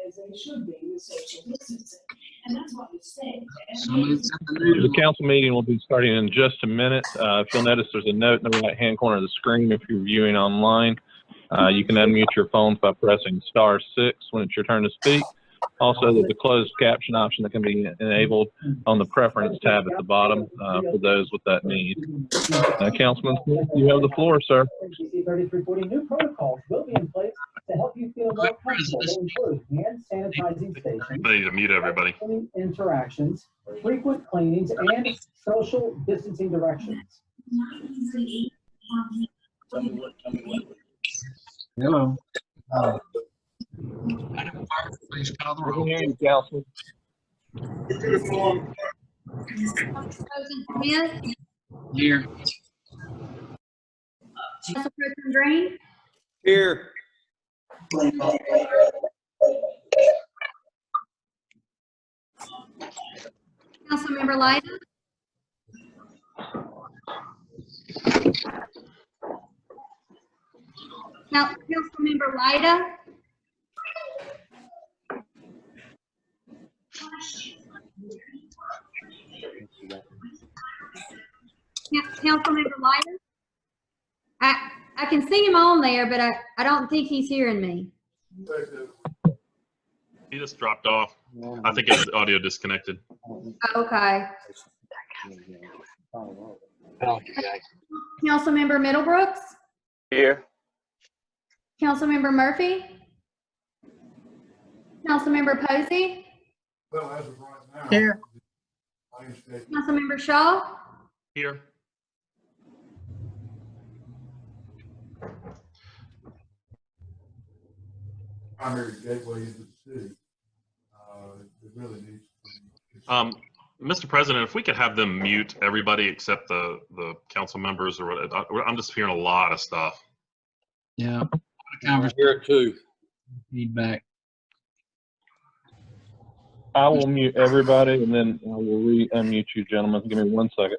as they should be with social distancing. And that's what we say. The council meeting will be starting in just a minute. If you'll notice, there's a note in the right-hand corner of the screen if you're viewing online. You can unmute your phones by pressing *6 when it's your turn to speak. Also, there's a closed caption option that can be enabled on the preference tab at the bottom for those with that need. Councilman Smith, you have the floor, sir. 3340 new protocols will be in place to help you feel more comfortable. They include hand sanitizing stations, I need to mute everybody. interactions, frequent cleanings, and social distancing directions. Hello. Madam Clerk, please call the roll. Councilman. Smith, Here. Councilperson Green, Here. Councilmember Lyda, Councilmember Lyda, Councilmember Lyda. I can see him on there, but I don't think he's hearing me. He just dropped off. I think his audio disconnected. Okay. Councilmember Middlebrooks, Here. Councilmember Murphy, Councilmember Posey, Well, as of right now. Here. Councilmember Shaw, Here. Primary gateway into the city. It really needs to be. Mr. President, if we could have them mute everybody except the council members, or what, I'm just hearing a lot of stuff. Yeah. I hear it too. Feedback. I will mute everybody, and then I will unmute you, gentlemen. Give me 1 second.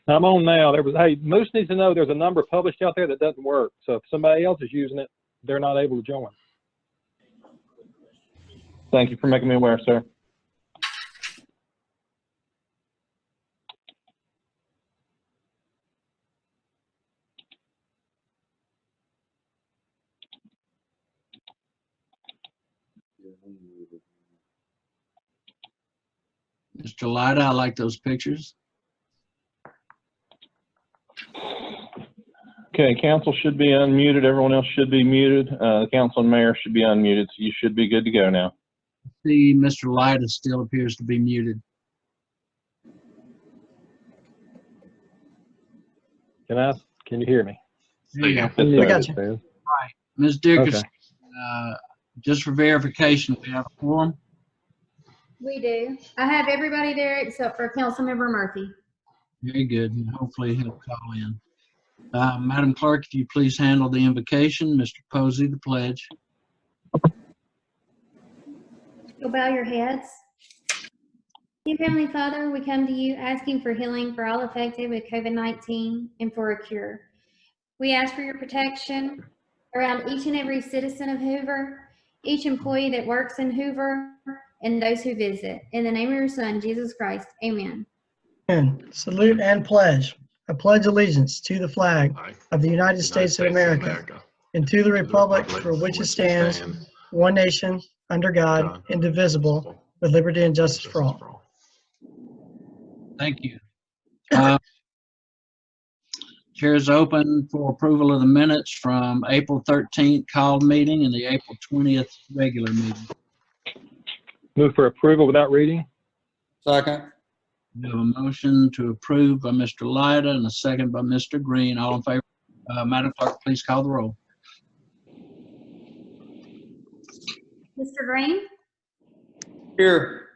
I'm on now. Hey, Moose needs to know there's a number published out there that doesn't work. So if somebody else is using it, they're not able to join. Thank you for making me aware, sir. Mr. Lyda, I like those pictures. Okay, council should be unmuted. Everyone else should be muted. The council and mayor should be unmuted, so you should be good to go now. See, Mr. Lyda still appears to be muted. Can you hear me? There you go. Yes, I got you. sir. All right. Ms. Dickerson, just for verification, we have a quorum. we do. I have everybody there except for Councilmember Murphy. Very good. And hopefully he'll call in. Madam Clerk, if you please handle the invocation. Mr. Posey, the pledge. You'll bow your heads. Dear Heavenly Father, we come to you asking for healing for all affected with COVID-19 and for a cure. We ask for your protection around each and every citizen of Hoover, each employee that works in Hoover, and those who visit. In the name of your Son, Jesus Christ, amen. And salute and pledge. I pledge allegiance to the flag of the United States of America and to the republic for which it stands, one nation, under God, indivisible, with liberty and justice for all. Thank you. Chair is open for approval of the minutes from April 13th called meeting and the April 20th regular meeting. Move for approval without reading. Second. We have a motion to approve by Mr. Lyda and a second by Mr. Green. All in favor? Madam Clerk, please call the roll. Mr. Green, Here.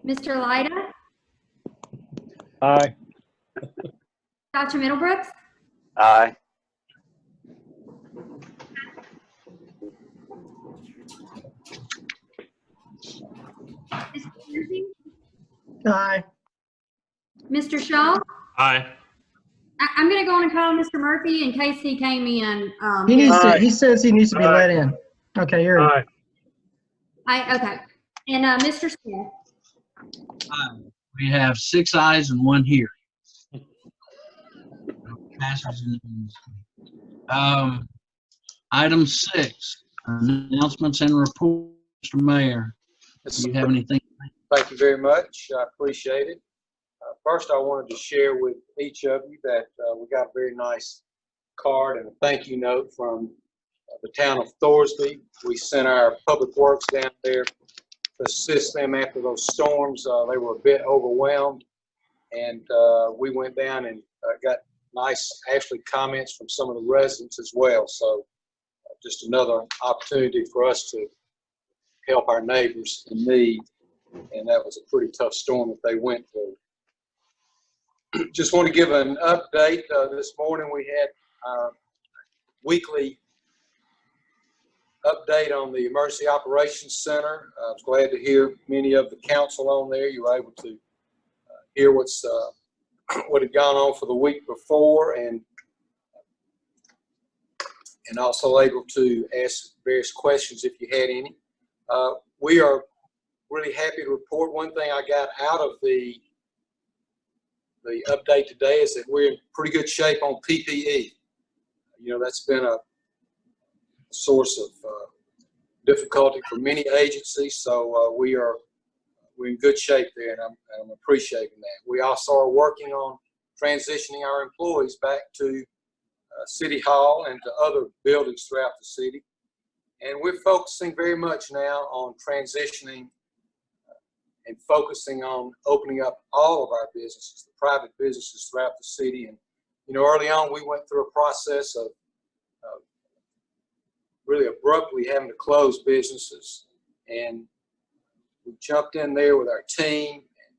Mr. Lyda, Aye. Dr. Middlebrooks, Aye. Mr. Murphy, Aye. Mr. Shaw. Aye. I'm going to go on and call Mr. Murphy in case he came in. He needs to, he says he needs to be let in. Okay, you're. Aye. Okay. And Mr. Smith? We have 6 ayes and 1 here. Passes unanimously. Item 6, announcements and reports. Mr. Mayor, do you have anything? Thank you very much. I appreciate it. First, I wanted to share with each of you that we got a very nice card and a thank you note from the town of Thorsby. We sent our public works down there to assist them after those storms. They were a bit overwhelmed, and we went down and got nice, actually, comments from some of the residents as well. So just another opportunity for us to help our neighbors in need. And that was a pretty tough storm that they went through. Just want to give an update. This morning we had our weekly update on the Emergency Operations Center. I was glad to hear many of the council on there. You were able to hear what had gone on for the week before, and also able to ask various questions if you had any. We are really happy to report one thing I got out of the update today is that we're in pretty good shape on PPE. You know, that's been a source of difficulty for many agencies, so we're in good shape there, and I'm appreciating that. We also are working on transitioning our employees back to City Hall and to other buildings throughout the city. And we're focusing very much now on transitioning and focusing on opening up all of our businesses, the private businesses throughout the city. And, you know, early on, we went through a process of really abruptly having to close businesses. And we jumped in there with our team, and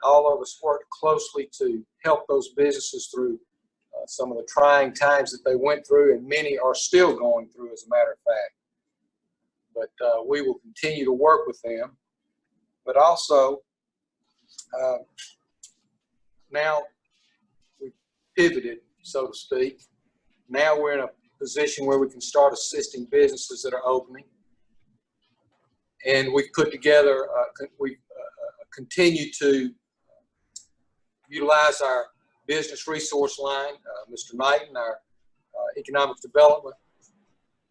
all of us worked closely to help those businesses through some of the trying times that they went through, and many are still going through, as a matter of fact. But we will continue to work with them. But also, now we've pivoted, so to speak. Now we're in a position where we can start assisting businesses that are opening. And we've put together, we've continued to utilize our business resource line. Mr. Knighton, our economic development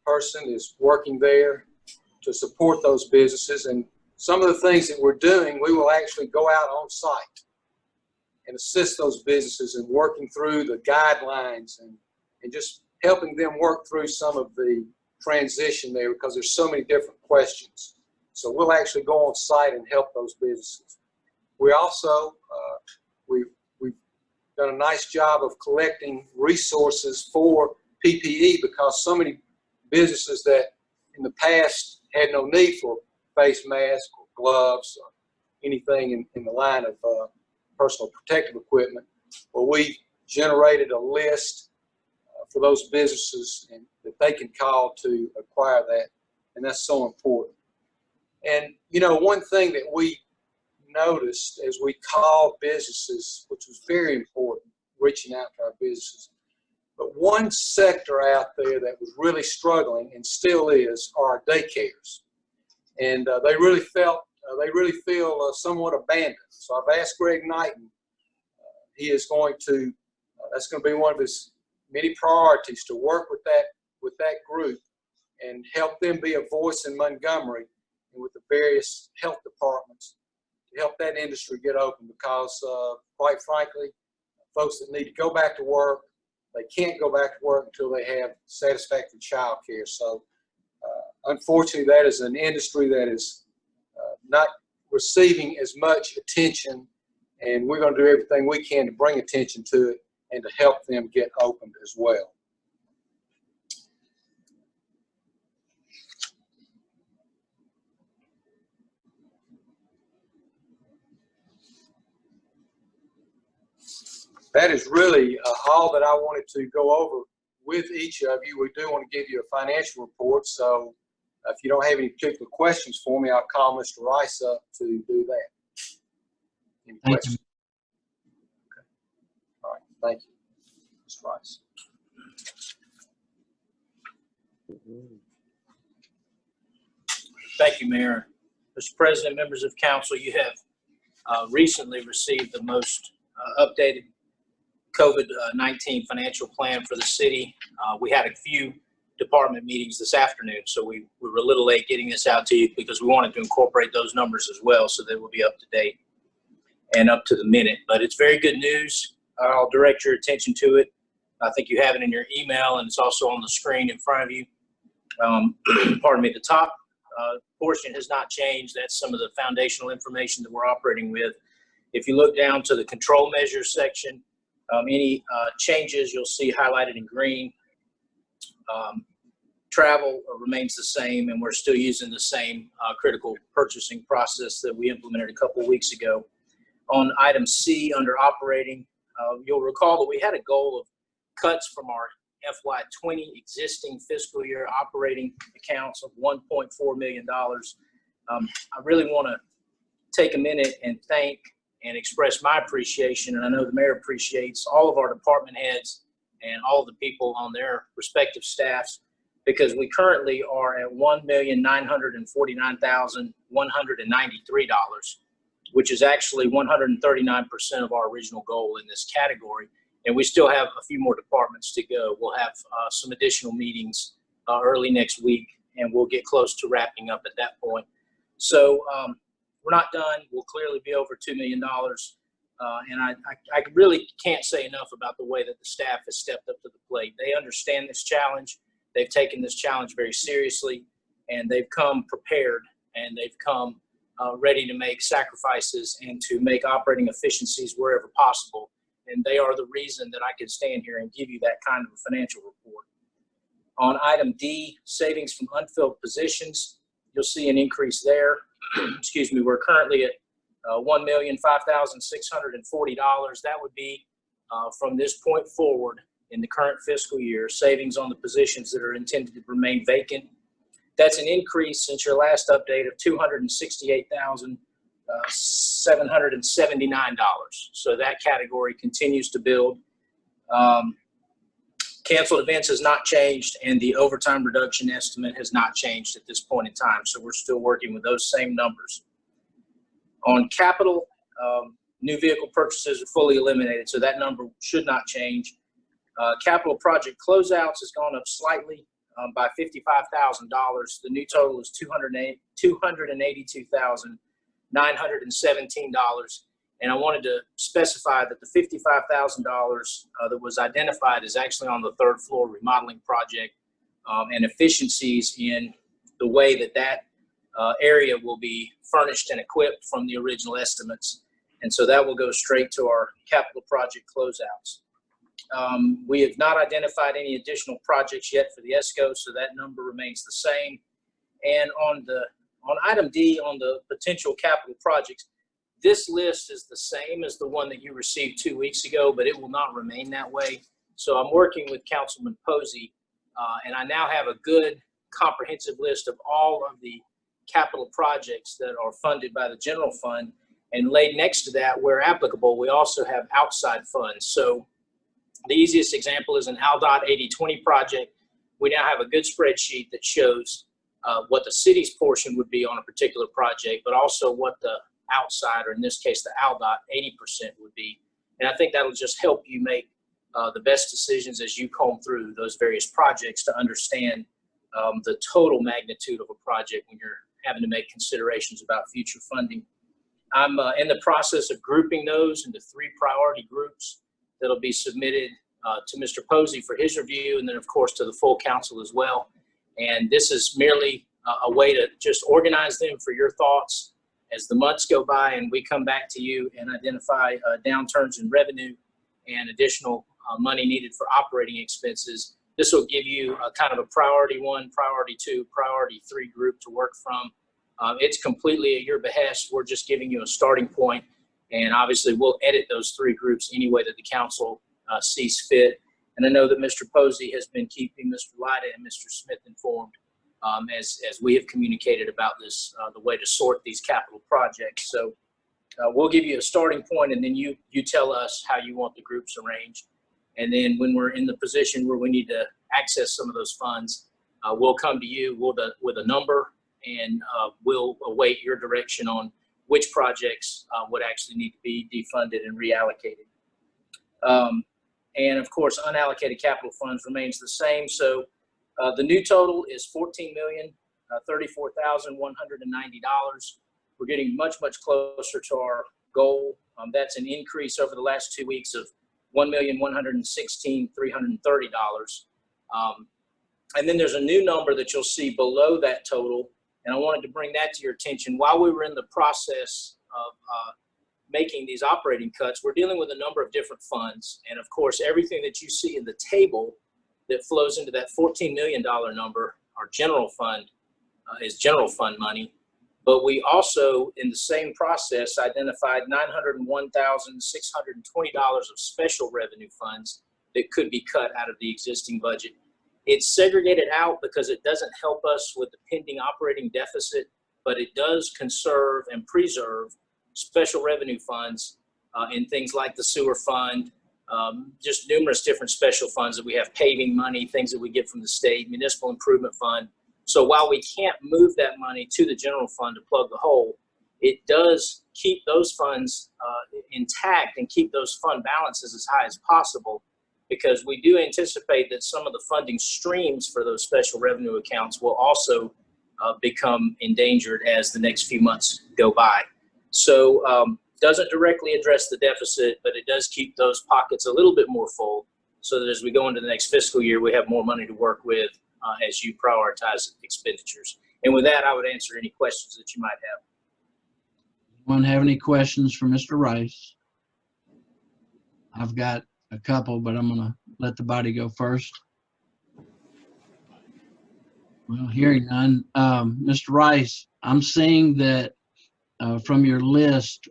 person, is working there to support those businesses. And some of the things that we're doing, we will actually go out on site and assist those businesses in working through the guidelines and just helping them work through some of the transition there, because there's so many different questions. So we'll actually go on site and help those businesses. We also, we've done a nice job of collecting resources for PPE, because so many businesses that in the past had no need for face masks or gloves or anything in the line of personal protective equipment. Well, we generated a list for those businesses and that they can call to acquire that, and that's so important. And, you know, one thing that we noticed as we called businesses, which was very important, reaching out to our businesses, but one sector out there that was really struggling, and still is, are our daycares. And they really feel somewhat abandoned. So I've asked Greg Knighton, he is going to, that's going to be one of his many priorities, to work with that group and help them be a voice in Montgomery and with the various health departments to help that industry get open, because quite frankly, folks that need to go back to work, they can't go back to work until they have satisfactory child care. So unfortunately, that is an industry that is not receiving as much attention, and we're going to do everything we can to bring attention to it and to help them get opened as well. That is really all that I wanted to go over with each of you. We do want to give you a financial report, so if you don't have any particular questions for me, I'll call Mr. Rice up to do that. Any questions? Okay. All right. Thank you, Mr. Rice. Thank you, Mayor. Mr. President, members of council, you have recently received the most updated COVID-19 financial plan for the city. We had a few department meetings this afternoon, so we were a little late getting this out to you because we wanted to incorporate those numbers as well so they will be up to date and up to the minute. But it's very good news. I'll direct your attention to it. I think you have it in your email, and it's also on the screen in front of you. Pardon me, the top portion has not changed. That's some of the foundational information that we're operating with. If you look down to the control measures section, any changes you'll see highlighted in green. Travel remains the same, and we're still using the same critical purchasing process that we implemented a couple of weeks ago. On item C under operating, you'll recall that we had a goal of cuts from our FY20 existing fiscal year operating accounts of $1.4 million. I really want to take a minute and thank and express my appreciation, and I know the mayor appreciates all of our department heads and all of the people on their respective staffs, because we currently are at $1,949,193, which is actually 139% of our original goal in this category. And we still have a few more departments to go. We'll have some additional meetings early next week, and we'll get close to wrapping up at that point. So we're not done. We'll clearly be over $2 million. And I really can't say enough about the way that the staff has stepped up to the plate. They understand this challenge. They've taken this challenge very seriously, and they've come prepared, and they've come ready to make sacrifices and to make operating efficiencies wherever possible. And they are the reason that I can stand here and give you that kind of a financial report. On item D, savings from unfilled positions, you'll see an increase there. Excuse me, we're currently at $1,005,640. That would be from this point forward in the current fiscal year, savings on the positions that are intended to remain vacant. That's an increase since your last update of $268,779. So that category continues to build. Canceled events has not changed, and the overtime reduction estimate has not changed at this point in time. So we're still working with those same numbers. On capital, new vehicle purchases are fully eliminated, so that number should not change. Capital project closeouts has gone up slightly by $55,000. The new total is $282,917. And I wanted to specify that the $55,000 that was identified is actually on the third floor remodeling project, and efficiencies in the way that that area will be furnished and equipped from the original estimates. And so that will go straight to our capital project closeouts. We have not identified any additional projects yet for the ESCO, so that number remains the same. And on item D, on the potential capital projects, this list is the same as the one that you received 2 weeks ago, but it will not remain that way. So I'm working with Councilman Posey, and I now have a good comprehensive list of all of the capital projects that are funded by the general fund. And laid next to that, where applicable, we also have outside funds. So the easiest example is an ALDOT 80/20 project. We now have a good spreadsheet that shows what the city's portion would be on a particular project, but also what the outside, or in this case, the ALDOT 80% would be. And I think that'll just help you make the best decisions as you comb through those various projects to understand the total magnitude of a project when you're having to make considerations about future funding. I'm in the process of grouping those into 3 priority groups that'll be submitted to Mr. Posey for his review, and then of course to the full council as well. And this is merely a way to just organize them for your thoughts as the months go by and we come back to you and identify downturns in revenue and additional money needed for operating expenses. This will give you a kind of a priority 1, priority 2, priority 3 group to work from. It's completely at your behest. We're just giving you a starting point, and obviously we'll edit those 3 groups any way that the council sees fit. And I know that Mr. Posey has been keeping Mr. Lyda and Mr. Smith informed as we have communicated about this, the way to sort these capital projects. So we'll give you a starting point, and then you tell us how you want the groups arranged. And then when we're in the position where we need to access some of those funds, we'll come to you with a number and we'll await your direction on which projects would actually need to be defunded and reallocated. And of course, unallocated capital funds remains the same. So the new total is $14,034,190. We're getting much, much closer to our goal. That's an increase over the last 2 weeks of $1,116,330. And then there's a new number that you'll see below that total. And I wanted to bring that to your attention. While we were in the process of making these operating cuts, we're dealing with a number of different funds. And of course, everything that you see in the table that flows into that $14 million number, our general fund, is general fund money. But we also, in the same process, identified $901,620 of special revenue funds that could be cut out of the existing budget. It's segregated out because it doesn't help us with the pending operating deficit, but it does conserve and preserve special revenue funds in things like the sewer fund, just numerous different special funds that we have, paving money, things that we get from the state, municipal improvement fund. So while we can't move that money to the general fund to plug the hole, it does keep those funds intact and keep those fund balances as high as possible, because we do anticipate that some of the funding streams for those special revenue accounts will also become endangered as the next few months go by. So doesn't directly address the deficit, but it does keep those pockets a little bit more full so that as we go into the next fiscal year, we have more money to work with as you prioritize expenditures. And with that, I would answer any questions that you might have. Anyone have any questions for Mr. Rice? I've got a couple, but I'm going to let the body go first. Well, hearing none. Mr. Rice, I'm seeing that from your list,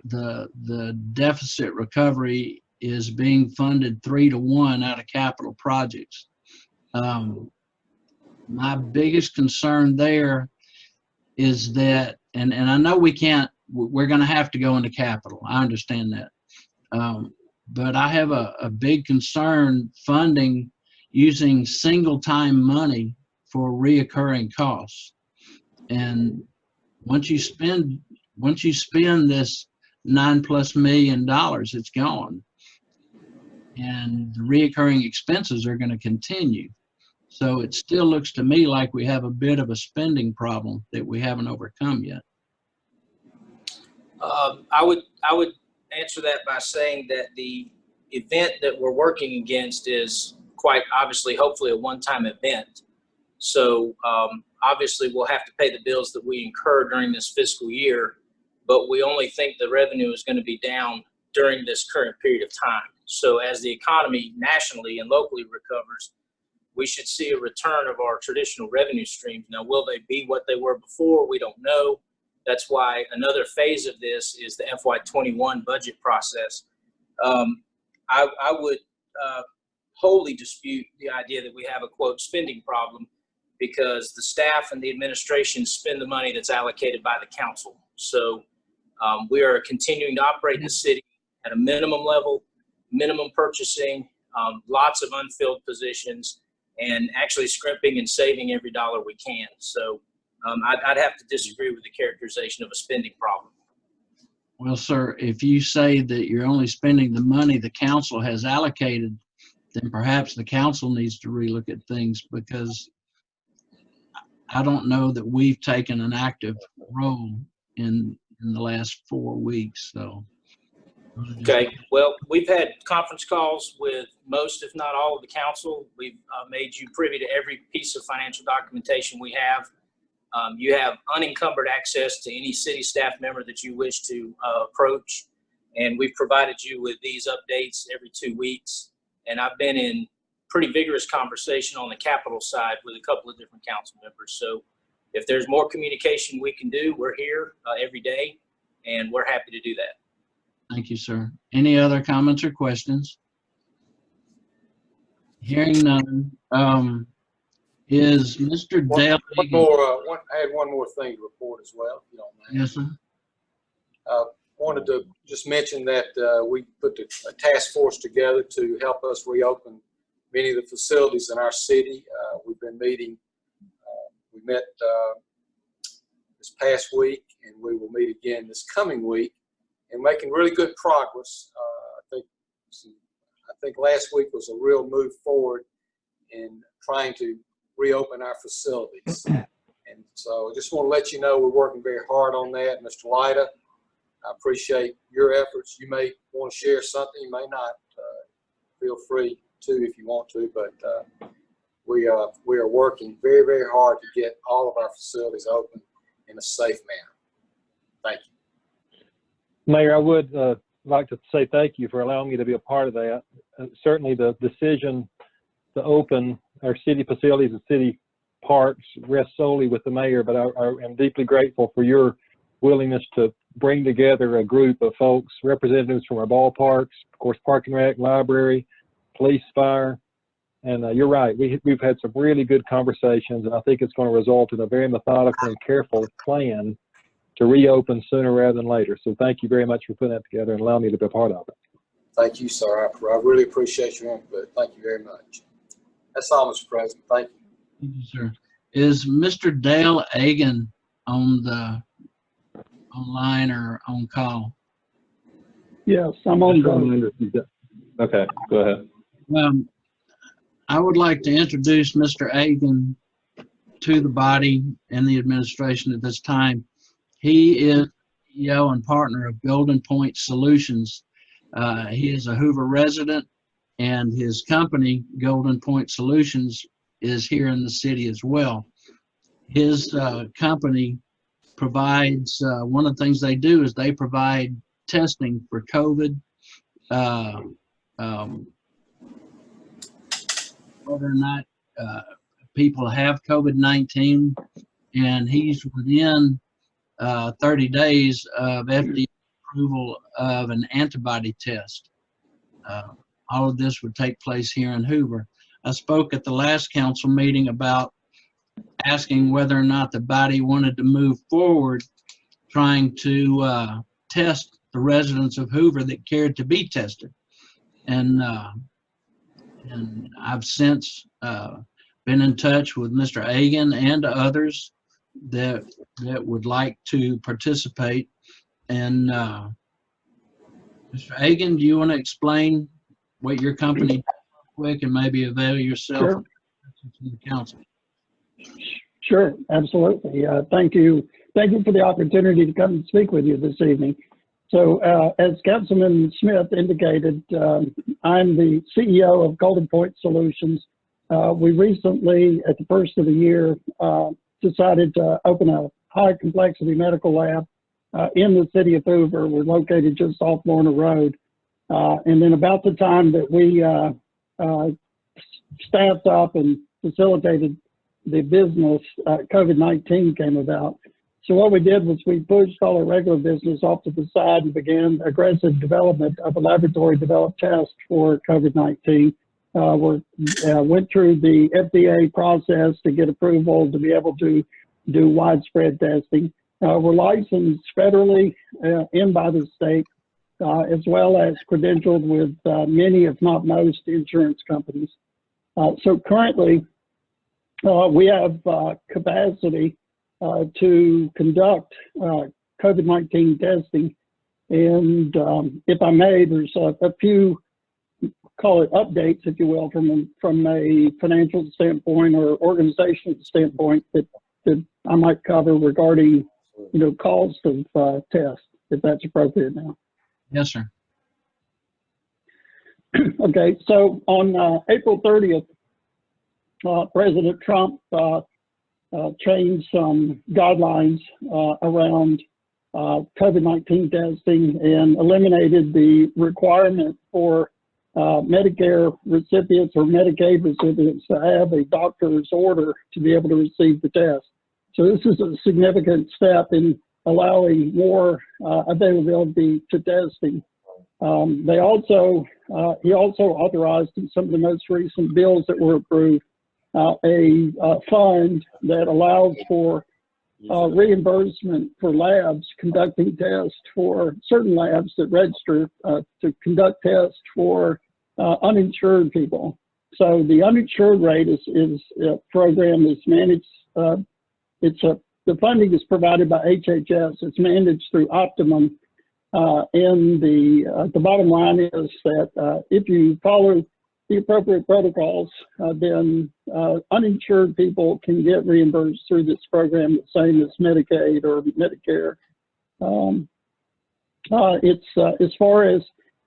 the deficit recovery is being funded 3-to-1 out of capital projects. My biggest concern there is that, and I know we're going to have to go into capital. I understand that. But I have a big concern funding using single-time money for reoccurring costs. And once you spend this $9+ million, it's gone. And the reoccurring expenses are going to continue. So it still looks to me like we have a bit of a spending problem that we haven't overcome yet. I would answer that by saying that the event that we're working against is quite obviously, hopefully, a one-time event. So obviously, we'll have to pay the bills that we incur during this fiscal year, but we only think the revenue is going to be down during this current period of time. So as the economy nationally and locally recovers, we should see a return of our traditional revenue streams. Now, will they be what they were before? We don't know. That's why another phase of this is the FY21 budget process. I would wholly dispute the idea that we have a, quote, spending problem, because the staff and the administration spend the money that's allocated by the council. So we are continuing to operate the city at a minimum level, minimum purchasing, lots of unfilled positions, and actually scrimping and saving every dollar we can. So I'd have to disagree with the characterization of a spending problem. Well, sir, if you say that you're only spending the money the council has allocated, then perhaps the council needs to relook at things, because I don't know that we've taken an active role in the last 4 weeks. So. Okay, well, we've had conference calls with most, if not all, of the council. We've made you privy to every piece of financial documentation we have. You have unencumbered access to any city staff member that you wish to approach. And we've provided you with these updates every 2 weeks. And I've been in pretty vigorous conversation on the capital side with a couple of different council members. So if there's more communication we can do, we're here every day, and we're happy to do that. Thank you, sir. Any other comments or questions? Hearing none. Is Mr. Dale? I had one more thing to report as well, if you don't mind. Yes, sir. Wanted to just mention that we put a task force together to help us reopen many of the facilities in our city. We've been meeting. We met this past week, and we will meet again this coming week, and making really good progress. I think last week was a real move forward in trying to reopen our facilities. And so I just want to let you know we're working very hard on that. Mr. Lyda, I appreciate your efforts. You may want to share something, you may not. Feel free to if you want to, but we are working very, very hard to get all of our facilities open in a safe manner. Thank you. Mayor, I would like to say thank you for allowing me to be a part of that. Certainly the decision to open our city facilities and city parks rests solely with the mayor, but I am deeply grateful for your willingness to bring together a group of folks, representatives from our ballparks, of course, Park and Rec, library, police, fire, and you're right. We've had some really good conversations, and I think it's going to result in a very methodical and careful plan to reopen sooner rather than later. So thank you very much for putting that together and allowing me to be a part of it. Thank you, sir. I really appreciate your input. Thank you very much. That's all, Mr. President. Thank you. Thank you, sir. Is Mr. Dale Agan on the online or on call? Yes, I'm on both. Okay, go ahead. I would like to introduce Mr. Agan to the body and the administration at this time. He is CEO and partner of Golden Point Solutions. He is a Hoover resident, and his company, Golden Point Solutions, is here in the city as well. His company provides, one of the things they do is they provide testing for COVID, whether or not people have COVID-19, and he's within 30 days of FDA approval of an antibody test. All of this would take place here in Hoover. I spoke at the last council meeting about asking whether or not the body wanted to move forward trying to test the residents of Hoover that cared to be tested. And I've since been in touch with Mr. Agan and others that would like to participate. And Mr. Agan, do you want to explain what your company does quick and maybe avail yourself Sure. to the council? Sure, absolutely. Thank you. Thank you for the opportunity to come and speak with you this evening. So as Councilman Smith indicated, I'm the CEO of Golden Point Solutions. We recently, at the first of the year, decided to open a high complexity medical lab in the city of Hoover. We're located just off Lorna Road. And then about the time that we staffed up and facilitated the business, COVID-19 came about. So what we did was we pushed all our regular business off to the side and began aggressive development of a laboratory developed test for COVID-19. Went through the FDA process to get approval to be able to do widespread testing. We're licensed federally and by the state, as well as credentialed with many, if not most, insurance companies. So currently, we have capacity to conduct COVID-19 testing. And if I may, there's a few, call it updates, if you will, from a financial standpoint or organizational standpoint that I might cover regarding, cost of tests, if that's appropriate now. Yes, sir. Okay, so on April 30th, President Trump changed some guidelines around COVID-19 testing and eliminated the requirement for Medicare recipients or Medicaid recipients to have a doctor's order to be able to receive the test. So this is a significant step in allowing more availability to testing. He also authorized in some of the most recent bills that were approved a fund that allows for reimbursement for labs conducting tests for certain labs that register to conduct tests for uninsured people. So the uninsured rate is a program that's managed the funding is provided by HHS. It's managed through Optimum. And the bottom line is that if you follow the appropriate protocols, then uninsured people can get reimbursed through this program, the same as Medicaid or Medicare. It's as far as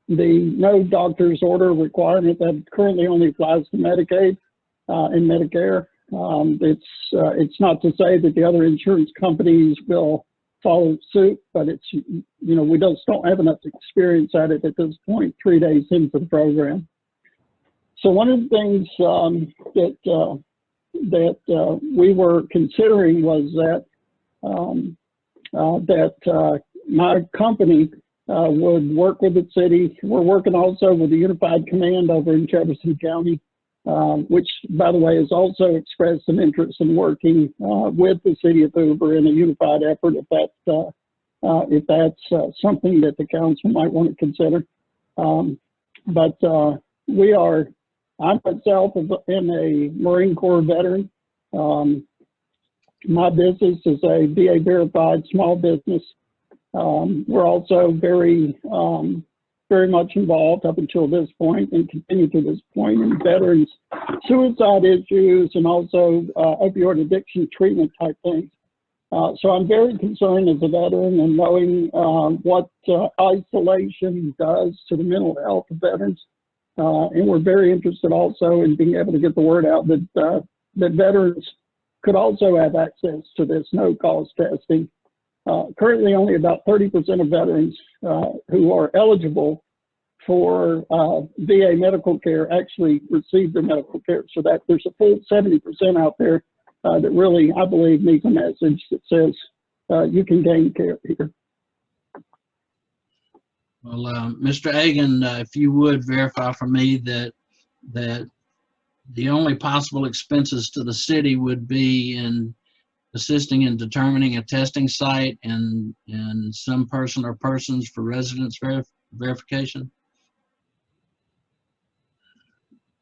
the no doctor's order requirement that currently only applies to Medicaid and Medicare. It's not to say that the other insurance companies will follow suit, but it's, we just don't have enough experience at it at this point, 3 days into the program. So one of the things that we were considering was that my company would work with the city. We're working also with the Unified Command over in Jefferson County, which, by the way, has also expressed some interest in working with the city of Hoover in a unified effort, if that's something that the council might want to consider. I myself am a Marine Corps veteran. My business is a VA verified small business. We're also very much involved up until this point and continue to this point in veterans suicide issues and also opioid addiction treatment type things. So I'm very concerned as a veteran and knowing what isolation does to the mental health of veterans. And we're very interested also in being able to get the word out that veterans could also have access to this no-cost testing. Currently, only about 30% of veterans who are eligible for VA medical care actually receive their medical care. So that there's a full 70% out there that really, I believe, needs a message that says you can gain care here. Well, Mr. Agan, if you would verify for me that the only possible expenses to the city would be in assisting in determining a testing site and some person or persons for residence verification?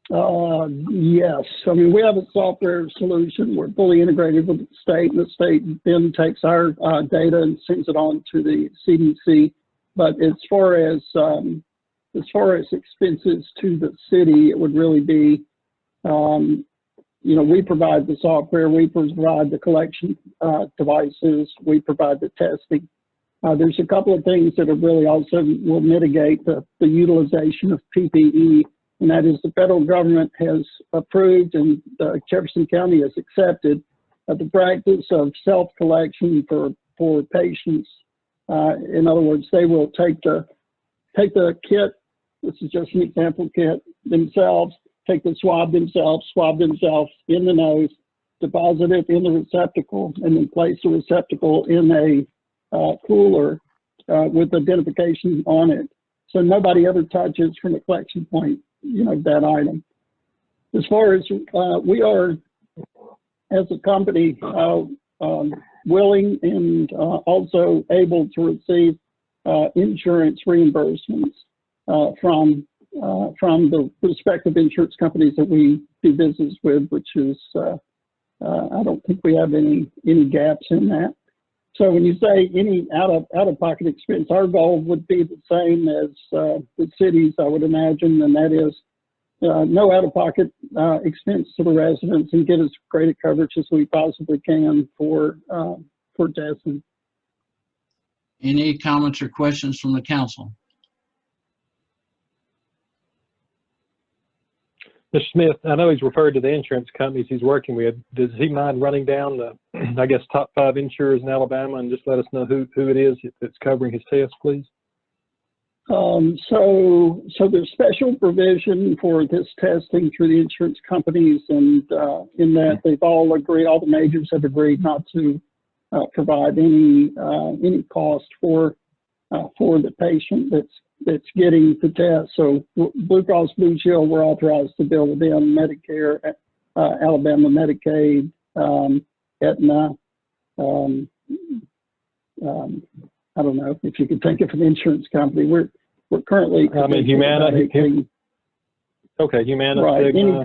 Yes. I mean, we have a software solution. We're fully integrated with the state, and the state then takes our data and sends it on to the CDC. But as far as expenses to the city, it would really be, we provide the software, we provide the collection devices, we provide the testing. There's a couple of things that are really also will mitigate the utilization of PPE, and that is the federal government has approved and Jefferson County has accepted the practice of self-collection for patients. In other words, they will take the kit, this is just an example kit, themselves, take the swab themselves in the nose, deposit it in the receptacle, and then place the receptacle in a cooler with identification on it. So nobody ever touches from the collection point, that item. As far as we are, as a company, willing and also able to receive insurance reimbursements from the respective insurance companies that we do business with, which is I don't think we have any gaps in that. So when you say any out-of-pocket expense, our goal would be the same as the cities, I would imagine, and that is no out-of-pocket expense to the residents and get as great a coverage as we possibly can for testing. Any comments or questions from the council? Mr. Smith, I know he's referred to the insurance companies he's working with. Does he mind running down the, I guess, top 5 insurers in Alabama and just let us know who it is that's covering his test, please? So there's special provision for this testing through the insurance companies, and in that they've all agreed, all the majors have agreed not to provide any cost for the patient that's getting the test. So Blue Cross Blue Shield, we're authorized to bill them, Medicare, Alabama Medicaid, Aetna. I don't know if you could think of an insurance company. We're currently. I mean, Humana. Okay, Humana. Right. Sigma,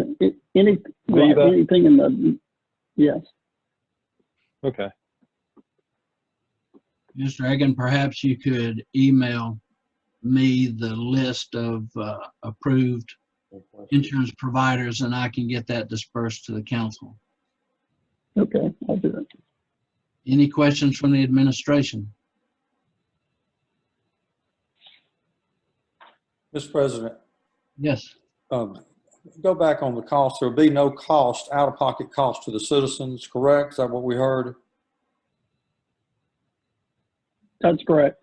anything in the yes. Okay. Mr. Egan, perhaps you could email me the list of approved insurance providers, and I can get that dispersed to the council. Okay, I'll do that. Any questions from the administration? Mr. President, Yes. go back on the cost. There'll be no cost, out-of-pocket cost to the citizens, correct? Is that what we heard? That's correct.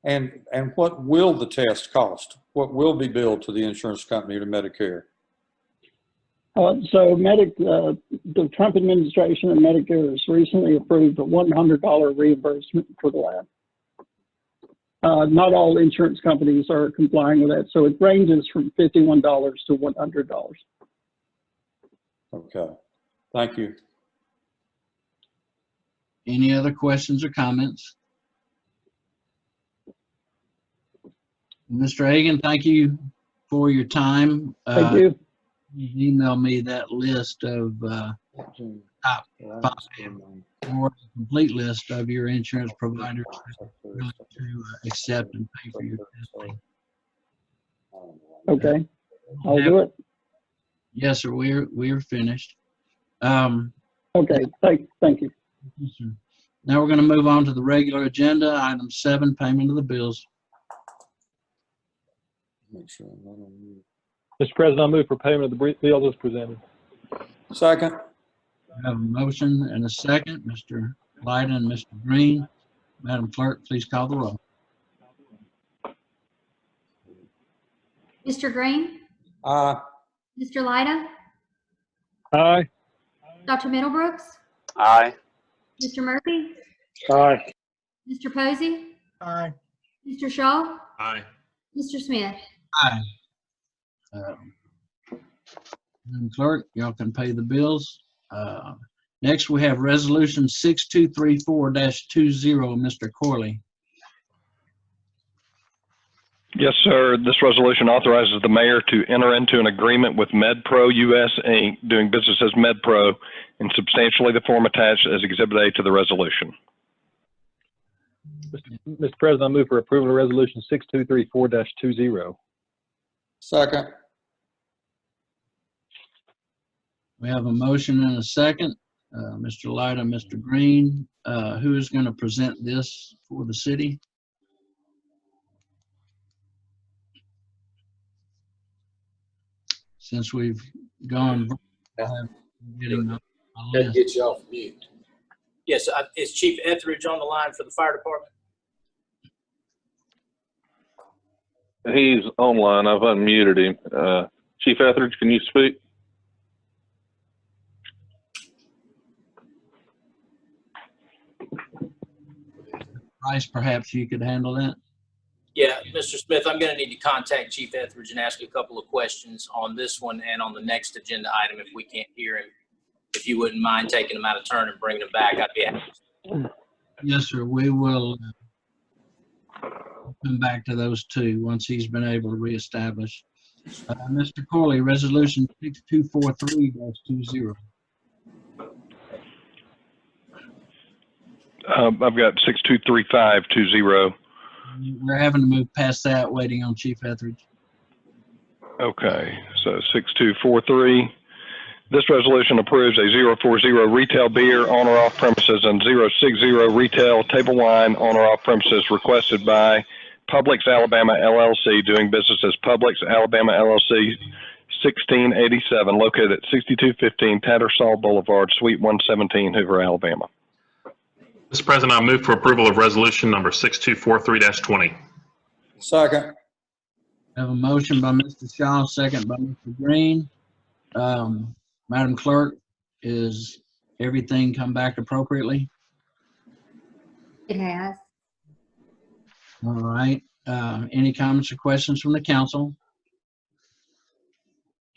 And what will the test cost? What will be billed to the insurance company or to Medicare? So the Trump administration and Medicare has recently approved a $100 reimbursement for the lab. Not all insurance companies are complying with that, so it ranges from $51 to $100. Okay, thank you. Any other questions or comments? Mr. Hagan, thank you for your time. Thank you. You emailed me that list of top 5, or a complete list of your insurance providers to accept and pay for your testing. Okay, I'll do it. Yes, sir. We're finished. Okay, thank you. Yes, sir. Now we're going to move on to the regular agenda. Item 7, payment of the bills. Mr. President, I move for payment of the bills as presented. Second. I have a motion and a second. Mr. Lyda and Mr. Green. Madam Clerk, please call the roll. Mr. Green? Aye. Mr. Lyda? Aye. Dr. Middlebrooks? Aye. Mr. Murphy? Aye. Mr. Posey? Aye. Mr. Shaw? Aye. Mr. Smith? Aye. Madam Clerk, y'all can pay the bills. Next, we have Resolution 6234-20, Mr. Corley. Yes, sir. This resolution authorizes the mayor to enter into an agreement with MedPro US Inc., doing business as MedPro, in substantially the form attached as Exhibit A to the resolution. Mr. President, I move for approval of Resolution 6234-20. Second. We have a motion and a second. Mr. Lyda, Mr. Green, who is going to present this for the city? Since we've gone, getting a That list. gets you off mute. Yes, is Chief Etheridge on the line for the fire department? He's online. I've unmuted him. Chief Etheridge, can you speak? Bryce, perhaps you could handle that? Yeah, Mr. Smith, I'm going to need to contact Chief Etheridge and ask a couple of questions on this one and on the next agenda item if we can't hear him. If you wouldn't mind taking him out of turn and bringing him back, I'd be happy. Yes, sir. We will come back to those two once he's been able to reestablish. Mr. Corley, Resolution 6243-20. I've got 623520. We're having to move past that, waiting on Chief Etheridge. Okay, so 6243. This resolution approves a 040 retail beer on or off premises and 060 retail table wine on or off premises requested by Publix Alabama LLC, doing business as Publix Alabama LLC, 1687, located at 6215 Tattersall Boulevard, Suite 117, Hoover, Alabama. Mr. President, I move for approval of resolution number 6243-20. Second. I have a motion by Mr. Shaw, second by Mr. Green. Madam Clerk, is everything come back appropriately? It has. All right. Any comments or questions from the council?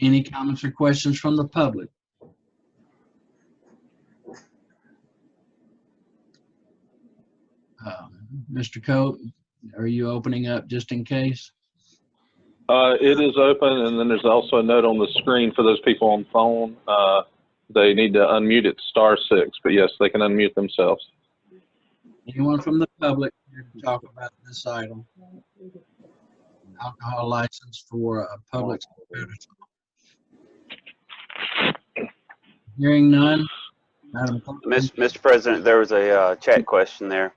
Any comments or questions from the public? Mr. Coate, are you opening up just in case? It is open, and then there's also a note on the screen for those people on phone. they need to unmute at *6, but yes, they can unmute themselves. Anyone from the public here to talk about this item? Alcohol license for a public. Hearing none. Madam Clerk. Mr. President, there was a chat question there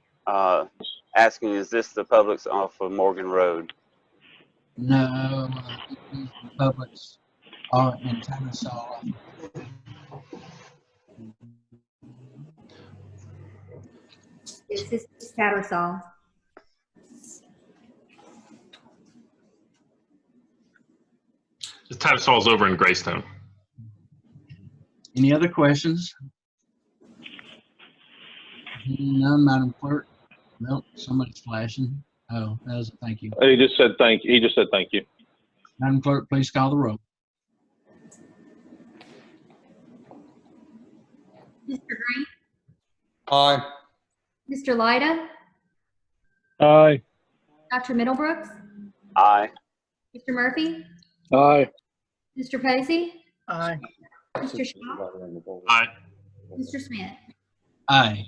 asking, is this the Publix off of Morgan Road? No, the Publix are in Tennessee. This is Tattersall. The Tattersall's over in Greystone. Any other questions? None, Madam Clerk. Nope, somebody's flashing. Oh, that was a thank you. He just said thank you. He just said thank you. Madam Clerk, please call the roll. Mr. Green? Aye. Mr. Lyda? Aye. Dr. Middlebrooks? Aye. Mr. Murphy? Aye. Mr. Posey? Aye. Mr. Shaw? Aye. Mr. Smith? Aye.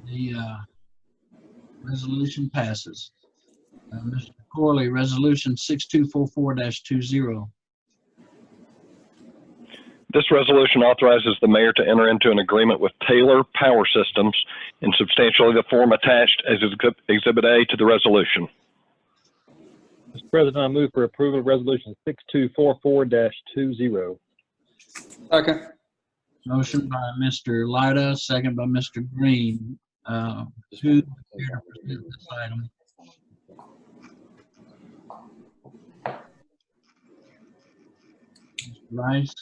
The resolution passes. Mr. Corley, resolution 6244-20. This resolution authorizes the mayor to enter into an agreement with Taylor Power Systems in substantially the form attached as Exhibit A to the resolution. Mr. President, I move for approval of resolution 6244-20. Second. Motion by Mr. Lyda, second by Mr. Green. Who here to present this item? Mr. Rice.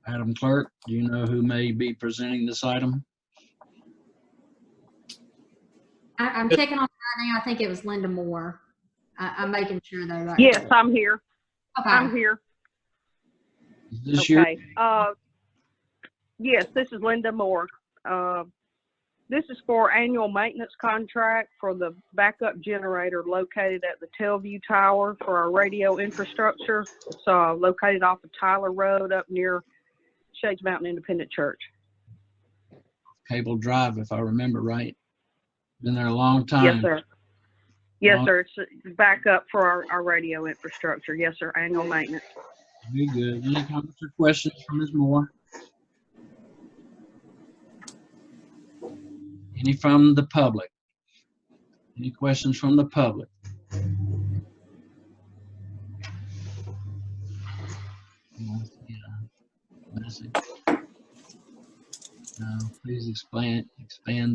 Madam Clerk, do you know who may be presenting this item? I'm checking on right now. I think it was Linda Moore. I'm making sure though. Right Yes, I'm here. Okay. I'm here. Is this Okay. Yes, this is Linda Moore. This is for annual maintenance contract for the backup generator located at the Telview Tower for our radio infrastructure. It's located off of Tyler Road up near Shades Mountain Independent Church. Cable Drive, if I remember right. Been there a long time. Yes, sir. Yes, sir. It's backup for our radio infrastructure. Yes, sir. Annual maintenance. Very good. Any comments or questions from Ms. Moore? Any from the public? Any questions from the public? Message. No, please expand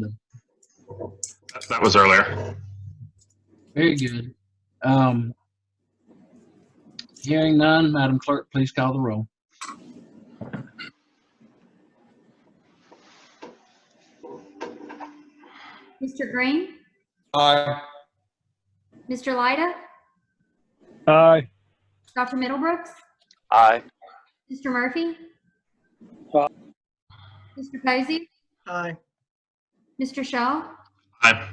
the. That was earlier. Very good. Hearing none, Madam Clerk, please call the roll. Mr. Green? Aye. Mr. Lyda? Aye. Dr. Middlebrooks? Aye. Mr. Murphy? Aye. Mr. Posey? Aye. Mr. Shaw? Aye.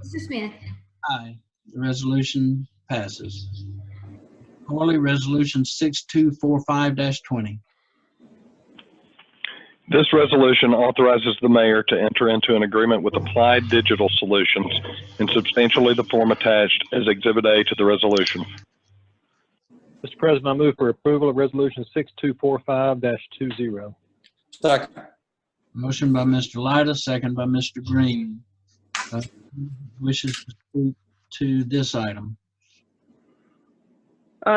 Mr. Smith? Aye. The resolution passes. Corley, resolution 6245-20. This resolution authorizes the mayor to enter into an agreement with Applied Digital Solutions in substantially the form attached as Exhibit A to the resolution. Mr. President, I move for approval of resolution 6245-20. Second. Motion by Mr. Lyda, second by Mr. Green. Wishes to speak to this item.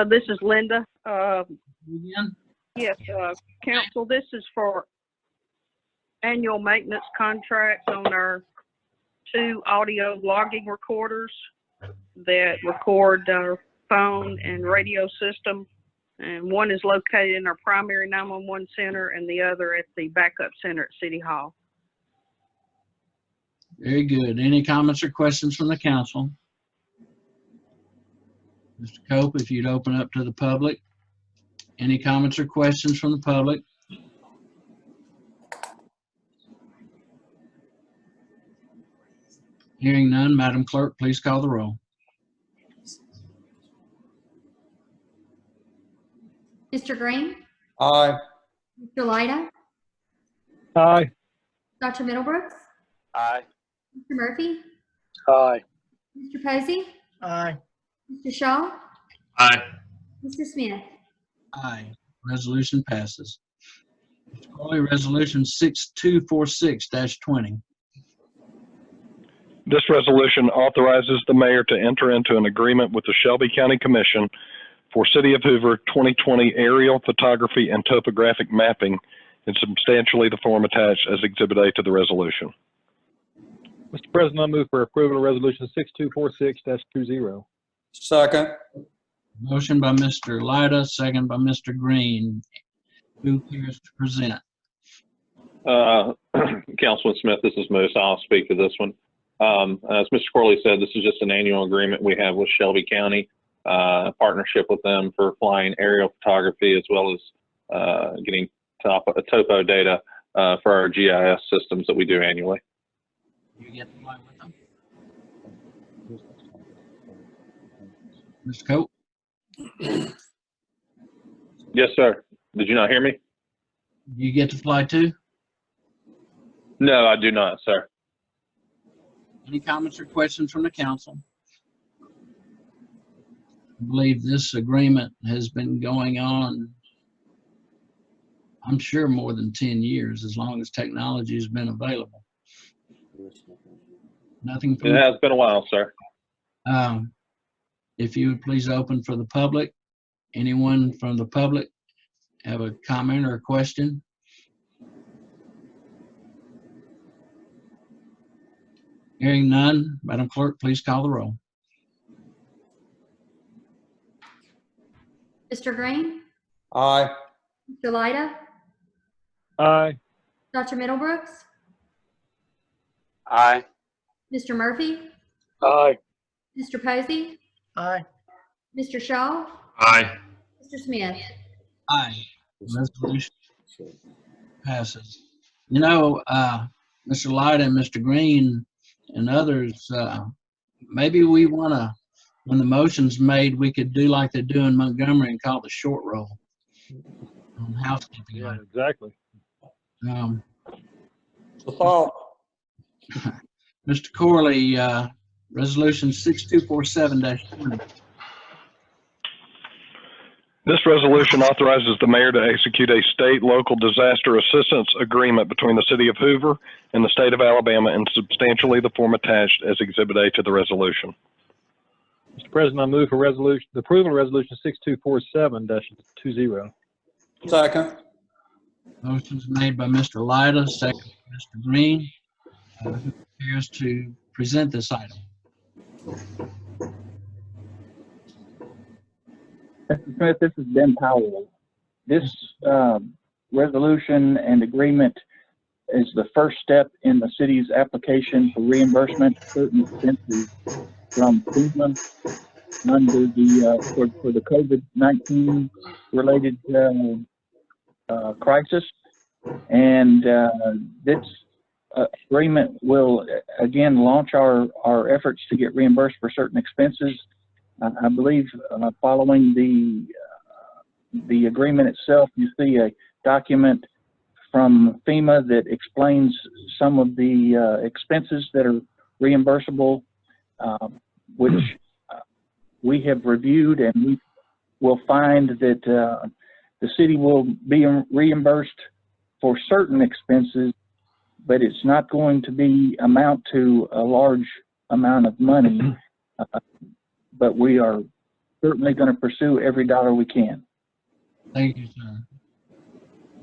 This is Linda. Again? Yes, council, this is for annual maintenance contracts on our 2 audio logging recorders that record our phone and radio system. And one is located in our primary 911 center and the other at the backup center at City Hall. Very good. Any comments or questions from the council? Mr. Cope, if you'd open up to the public. Any comments or questions from the public? Hearing none, Madam Clerk, please call the roll. Mr. Green, Aye. Mr. Lyda, Aye. Dr. Middlebrooks, Aye. Mr. Murphy, Aye. Mr. Posey, Aye. Mr. Shaw, Aye. Mr. Smith. Aye. Resolution passes. Mr. Corley, Resolution 6246-20. This resolution authorizes the mayor to enter into an agreement with the Shelby County Commission for City of Hoover 2020 aerial photography and topographic mapping in substantially the form attached as Exhibit A to the resolution. Mr. President, I move for approval of Resolution 6246-20. Second. Motion by Mr. Lyda, second by Mr. Green. Who cares to present? Councilman Smith, this is Moose. I'll speak to this one. As Mr. Corley said, this is just an annual agreement we have with Shelby County, a partnership with them for flying aerial photography as well as getting topo data for our GIS systems that we do annually. You get to fly with them. Mr. Cope? Yes, sir. Did you not hear me? You get to fly too? No, I do not, sir. Any comments or questions from the council? I believe this agreement has been going on, I'm sure, more than 10 years, as long as technology has been available. Nothing from It has been a while, sir. If you would please open for the public. Anyone from the public have a comment or a question? Hearing none, Madam Clerk, please call the roll. Mr. Green, Aye. Mr. Lyda, Aye. Dr. Middlebrooks, Aye. Mr. Murphy, Aye. Mr. Posey, Aye. Mr. Shaw, Aye. Mr. Smith. Aye. Resolution passes. You know, Mr. Lyda and Mr. Green and others, maybe we want to, when the motion's made, we could do like they do in Montgomery and call the short roll on housekeeping. Yeah, exactly. The thought. Mr. Corley, Resolution 6247-20. This resolution authorizes the mayor to execute a state local disaster assistance agreement between the city of Hoover and the state of Alabama in substantially the form attached as Exhibit A to the resolution. Mr. President, I move for resolution, the approval of Resolution 6247-20. Second. Motion's made by Mr. Lyda, second by Mr. Green. Who cares to present this item? Mr. Smith, this is Ben Powell. This resolution and agreement is the first step in the city's application for reimbursement of certain expenses from FEMA under the for the COVID-19 related crisis, and this agreement will again launch our efforts to get reimbursed for certain expenses. I believe following the agreement itself, you see a document from FEMA that explains some of the expenses that are reimbursable, which we have reviewed, and we will find that the city will be reimbursed for certain expenses, but it's not going to amount to a large amount of money. But we are certainly going to pursue every dollar we can. Thank you, sir.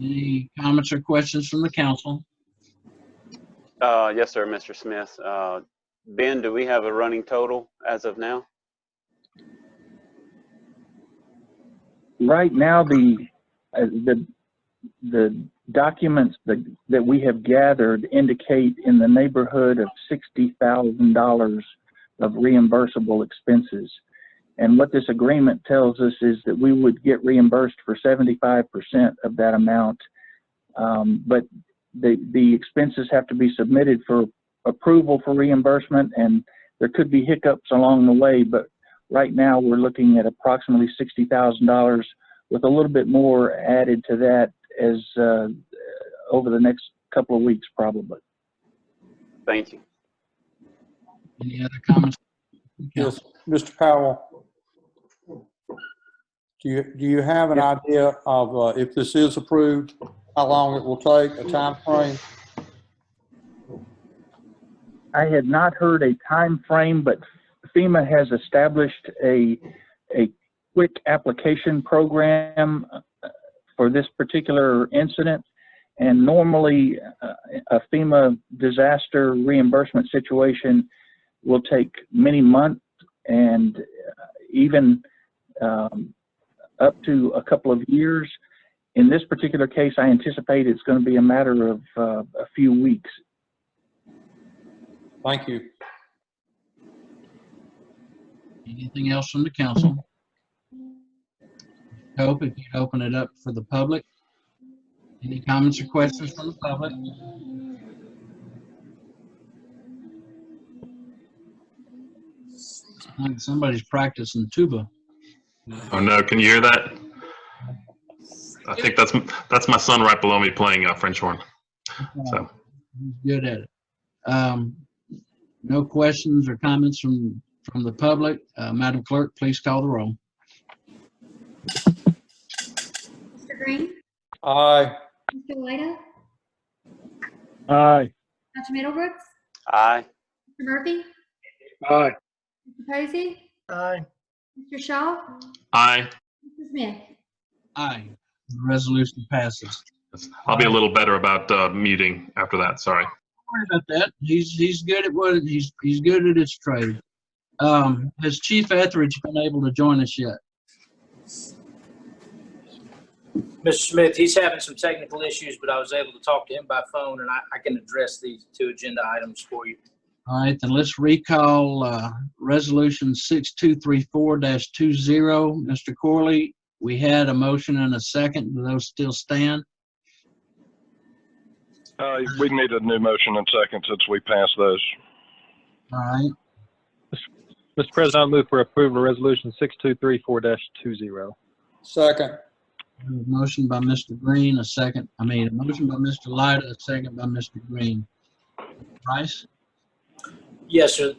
Any comments or questions from the council? Yes, sir, Mr. Smith. Ben, do we have a running total as of now? Right now, the documents that we have gathered indicate in the neighborhood of $60,000 of reimbursable expenses. And what this agreement tells us is that we would get reimbursed for 75% of that amount. But the expenses have to be submitted for approval for reimbursement, and there could be hiccups along the way, but right now we're looking at approximately $60,000 with a little bit more added to that as over the next couple of weeks, probably. Thank you. Any other comments? Yes, Mr. Powell. Do you have an idea of if this is approved, how long it will take, a time frame? I had not heard a time frame, but FEMA has established a quick application program for this particular incident. And normally a FEMA disaster reimbursement situation will take many months and even up to a couple of years. In this particular case, I anticipate it's going to be a matter of a few weeks. Thank you. Anything else from the council? Hope if you'd open it up for the public. Any comments or questions from the public? I think somebody's practicing tuba. Oh no, can you hear that? I think that's my son right below me playing French horn. So He's good at it. No questions or comments from the public. Madam Clerk, please call the roll. Mr. Green? Aye. Mr. Leda? Aye. Dr. Middlebrooks? Aye. Mr. Murphy? Aye. Mr. Posey? Aye. Mr. Shaw? aye. Mr. Smith? Aye. The resolution passes. I'll be a little better about muting after that. Sorry. Don't worry about that. He's good at what he's good at his trade. Has Chief Etheridge been able to join us yet? Mr. Smith, he's having some technical issues, but I was able to talk to him by phone, and I can address these two agenda items for you. All right, then let's recall Resolution 6234-20. Mr. Corley, we had a motion and a second. Do those still stand? We need a new motion and second since we passed those. All right. Mr. President, I'll move for approval of Resolution 6234-20. Second. Motion by Mr. Green, a motion by Mr. Lyda, a second by Mr. Green. Rice? Yes, sir.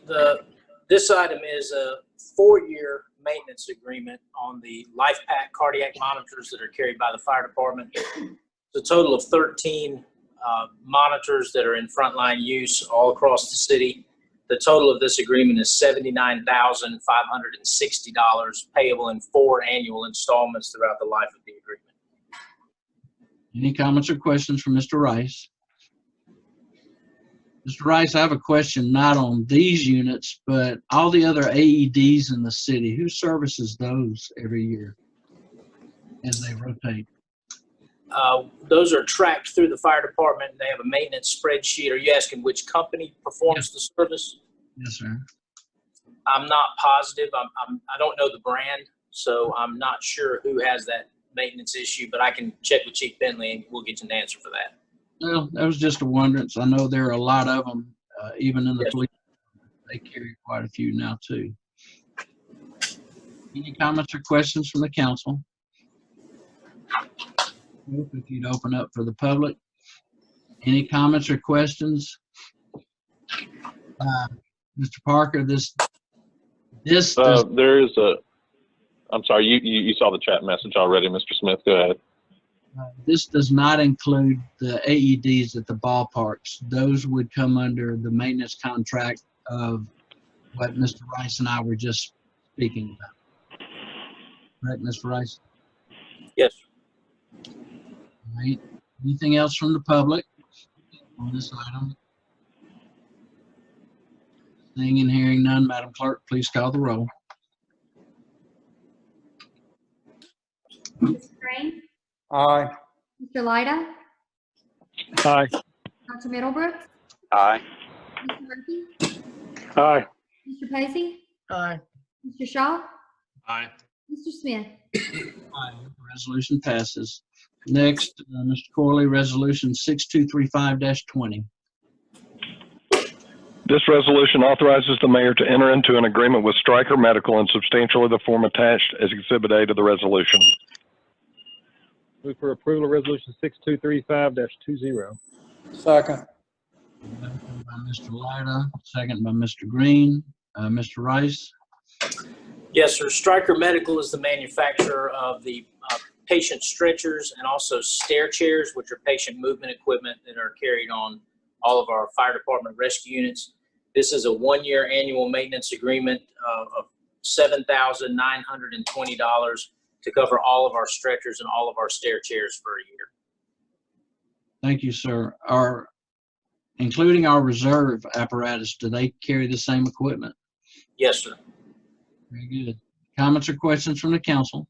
This item is a 4-year maintenance agreement on the LifePak cardiac monitors that are carried by the fire department. It's a total of 13 monitors that are in frontline use all across the city. The total of this agreement is $79,560 payable in 4 annual installments throughout the life of the agreement. Any comments or questions from Mr. Rice? Mr. Rice, I have a question not on these units, but all the other AEDs in the city. Who services those every year as they rotate? Those are tracked through the fire department. They have a maintenance spreadsheet. Are you asking which company performs the service? Yes, sir. I'm not positive. I don't know the brand, so I'm not sure who has that maintenance issue, but I can check with Chief Bentley and we'll get you an answer for that. Well, that was just a wonderance. I know there are a lot of them, even in the police. They carry quite a few now, too. Any comments or questions from the council? If you'd open up for the public. Any comments or questions? Mr. Parker, there is I'm sorry, you saw the chat message already, Mr. Smith. Go ahead. This does not include the AEDs at the ballparks. Those would come under the maintenance contract of what Mr. Rice and I were just speaking about. Right, Mr. Rice? Yes. All right. Anything else from the public on this item? Seeing and hearing none, Madam Clerk, please call the roll. Mr. Green? Aye. Mr. Lyda? Aye. Dr. Middlebrooks? Aye. Mr. Murphy? Aye. Mr. Posey? Aye. Mr. Shaw? Aye. Mr. Smith? Aye. Resolution passes. Next, Mr. Corley, Resolution 6235-20. This resolution authorizes the mayor to enter into an agreement with Stryker Medical in substantially the form attached as Exhibit A to the resolution. Move for approval of resolution 6235-20. Second. Motion by Mr. Lyda, second by Mr. Green. Mr. Rice? Yes, sir. Stryker Medical is the manufacturer of the patient stretchers and also stair chairs, which are patient movement equipment that are carried on all of our fire department rescue units. This is a one-year annual maintenance agreement of $7,920 to cover all of our stretchers and all of our stair chairs for a year. Thank you, sir. Including our reserve apparatus, do they carry the same equipment? Yes, sir. Very good. Comments or questions from the council?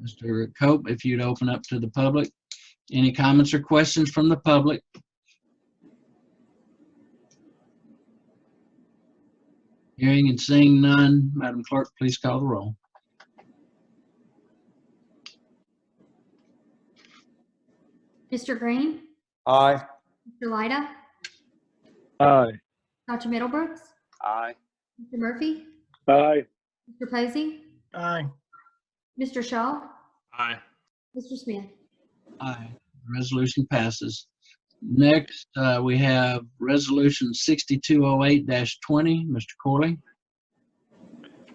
Mr. Cope, if you'd open up to the public. Any comments or questions from the public? Hearing and seeing none, Madam Clerk, please call the roll. Mr. Green? Aye. Mr. Lyda? Aye. Dr. Middlebrooks? Aye. Mr. Murphy? Aye. Mr. Posey? Aye. Mr. Shaw? Aye. Mr. Smith? Aye. Resolution passes. Next, we have resolution 6208-20. Mr. Corley?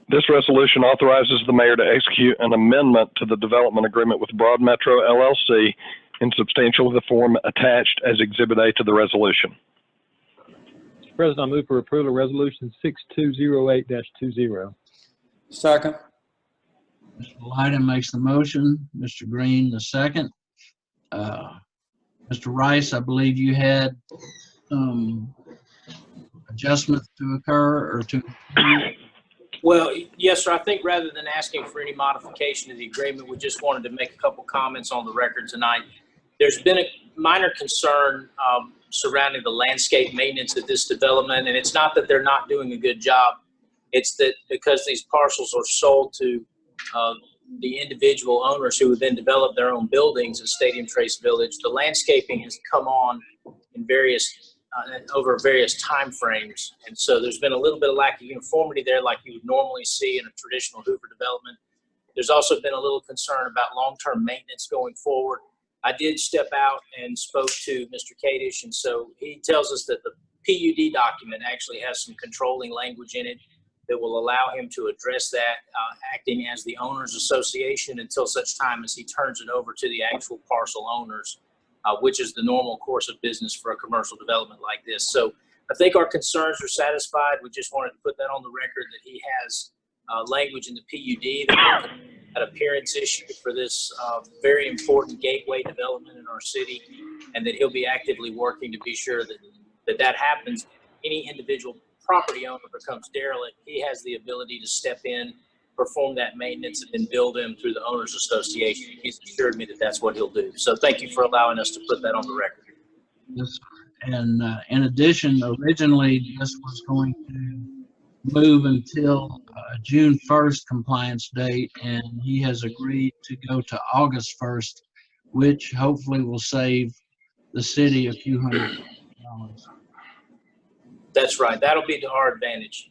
This resolution authorizes the mayor to execute an amendment to the development agreement with Broad Metro LLC in substantially the form attached as Exhibit A to the resolution. Mr. President, I move for approval of resolution 6208-20. Second. Mr. Lyda makes the motion. Mr. Green, the second. Mr. Rice, I believe you had adjustments to occur or to. Well, yes, sir. I think rather than asking for any modification of the agreement, we just wanted to make a couple comments on the record tonight. There's been a minor concern surrounding the landscape maintenance of this development, and it's not that they're not doing a good job. It's that because these parcels are sold to the individual owners who would then develop their own buildings in Stadium Trace Village, the landscaping has come on in various over various time frames, and so there's been a little bit of lack of uniformity there, like you would normally see in a traditional Hoover development. There's also been a little concern about long-term maintenance going forward. I did step out and spoke to Mr. Kadish, and so he tells us that the PUD document actually has some controlling language in it that will allow him to address that, acting as the owners association until such time as he turns it over to the actual parcel owners, which is the normal course of business for a commercial development like this. So I think our concerns are satisfied. We just wanted to put that on the record that he has language in the PUD that an appearance issue for this very important gateway development in our city, and that he'll be actively working to be sure that happens. Any individual property owner becomes derelict, he has the ability to step in, perform that maintenance, and then bill them through the owners association. He's assured me that that's what he'll do. So thank you for allowing us to put that on the record. Yes, and in addition, originally this was going to move until June 1st compliance date, and he has agreed to go to August 1st, which hopefully will save the city a few $100. That's right. That'll be to our advantage.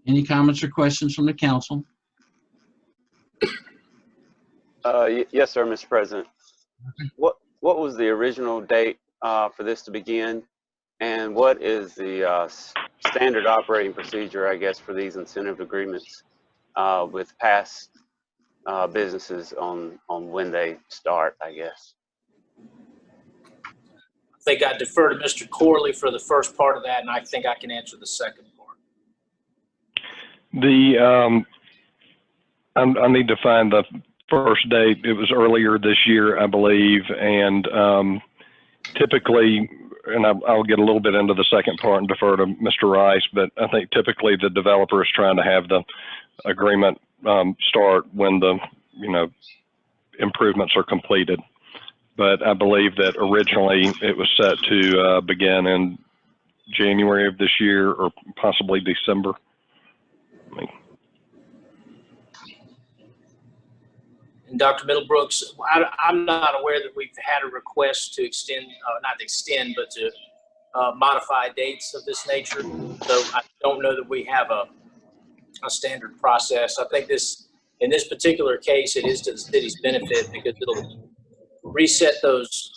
Any comments or questions from the council? Yes, sir, Mr. President. What was the original date for this to begin, and what is the standard operating procedure, I guess, for these incentive agreements with past businesses on when they start, I guess? I think I defer to Mr. Corley for the first part of that, and I think I can answer the second part. I need to find the first date. It was earlier this year, I believe, and typically, and I'll get a little bit into the second part and defer to Mr. Rice, but I think typically the developer is trying to have the agreement start when the improvements are completed. But I believe that originally it was set to begin in January of this year or possibly December. And Dr. Middlebrooks, I'm not aware that we've had a request to extend, not to extend, but to modify dates of this nature. So I don't know that we have a kind of standard process. I think in this particular case, it is to the city's benefit because it'll reset those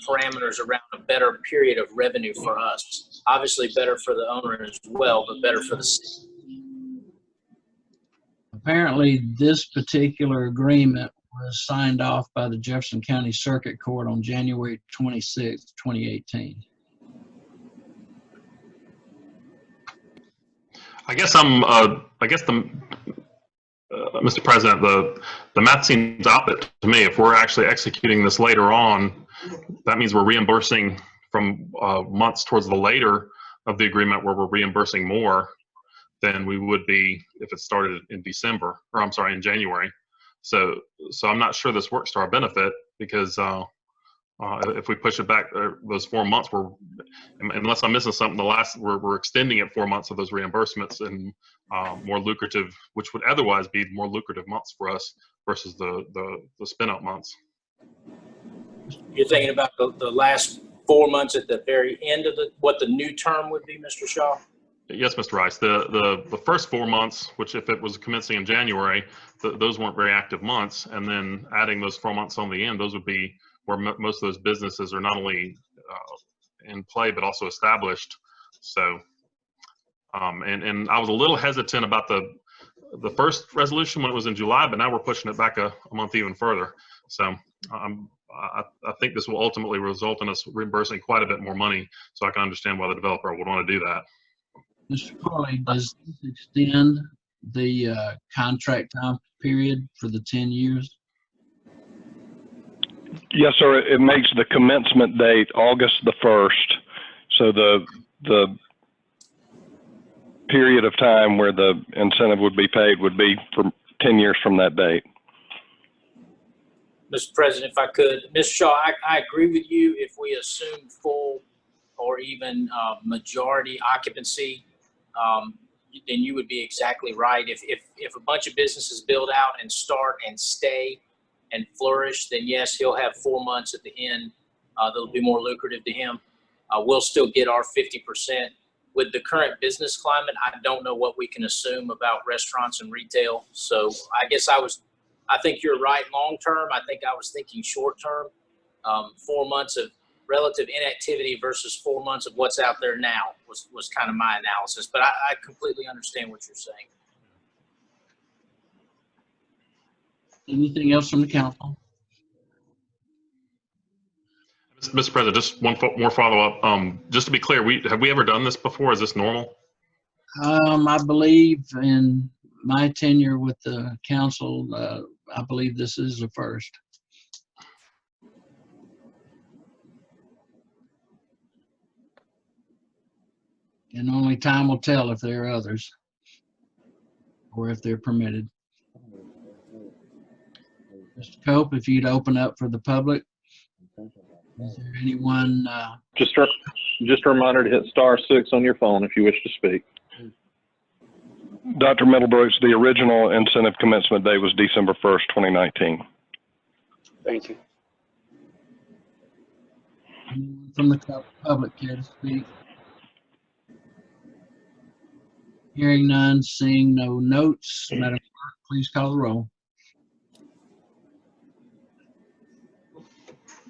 parameters around a better period of revenue for us. Obviously better for the owner as well, but better for the city. Apparently, this particular agreement was signed off by the Jefferson County Circuit Court on January 26, 2018. I guess Mr. President, the math seems opposite to me. If we're actually executing this later on, that means we're reimbursing from months towards the later of the agreement where we're reimbursing more than we would be if it started in December, or I'm sorry, in January. So I'm not sure this works to our benefit because if we push it back those 4 months, unless I'm missing something, we're extending it 4 months of those reimbursements and more lucrative, which would otherwise be more lucrative months for us versus the spin out months. You're thinking about the last 4 months at the very end of what the new term would be, Mr. Shaw? Yes, Mr. Rice. The first 4 months, which if it was commencing in January, those weren't very active months, and then adding those 4 months on the end, those would be where most of those businesses are not only in play but also established. So, and I was a little hesitant about the first resolution when it was in July, but now we're pushing it back a month even further. So I think this will ultimately result in us reimbursing quite a bit more money. So I can understand why the developer would want to do that. Mr. Corley, does this extend the contract time period for the 10 years? Yes, sir. It makes the commencement date August the 1st. So the period of time where the incentive would be paid would be for 10 years from that date. Mr. President, if I could, Mr. Shaw, I agree with you if we assume full or even majority occupancy, then you would be exactly right. If a bunch of businesses build out and start and stay and flourish, then yes, he'll have 4 months at the end that'll be more lucrative to him. We'll still get our 50%. With the current business climate, I don't know what we can assume about restaurants and retail. So I guess I think you're right long term. I think I was thinking short term. 4 months of relative inactivity versus 4 months of what's out there now was kind of my analysis. But I completely understand what you're saying. Anything else from the council? Mr. President, just one more follow-up. Just to be clear, have we ever done this before? Is this normal? I believe in my tenure with the council, I believe this is the first. And only time will tell if there are others or if they're permitted. Mr. Cope, if you'd open up for the public. Is there anyone? Just a reminder to hit *6 on your phone if you wish to speak. Dr. Middlebrooks, the original incentive commencement date was December 1st, 2019. Thank you. Anyone from the public care to speak? Hearing none, seeing no notes. Madam Clerk, please call the roll.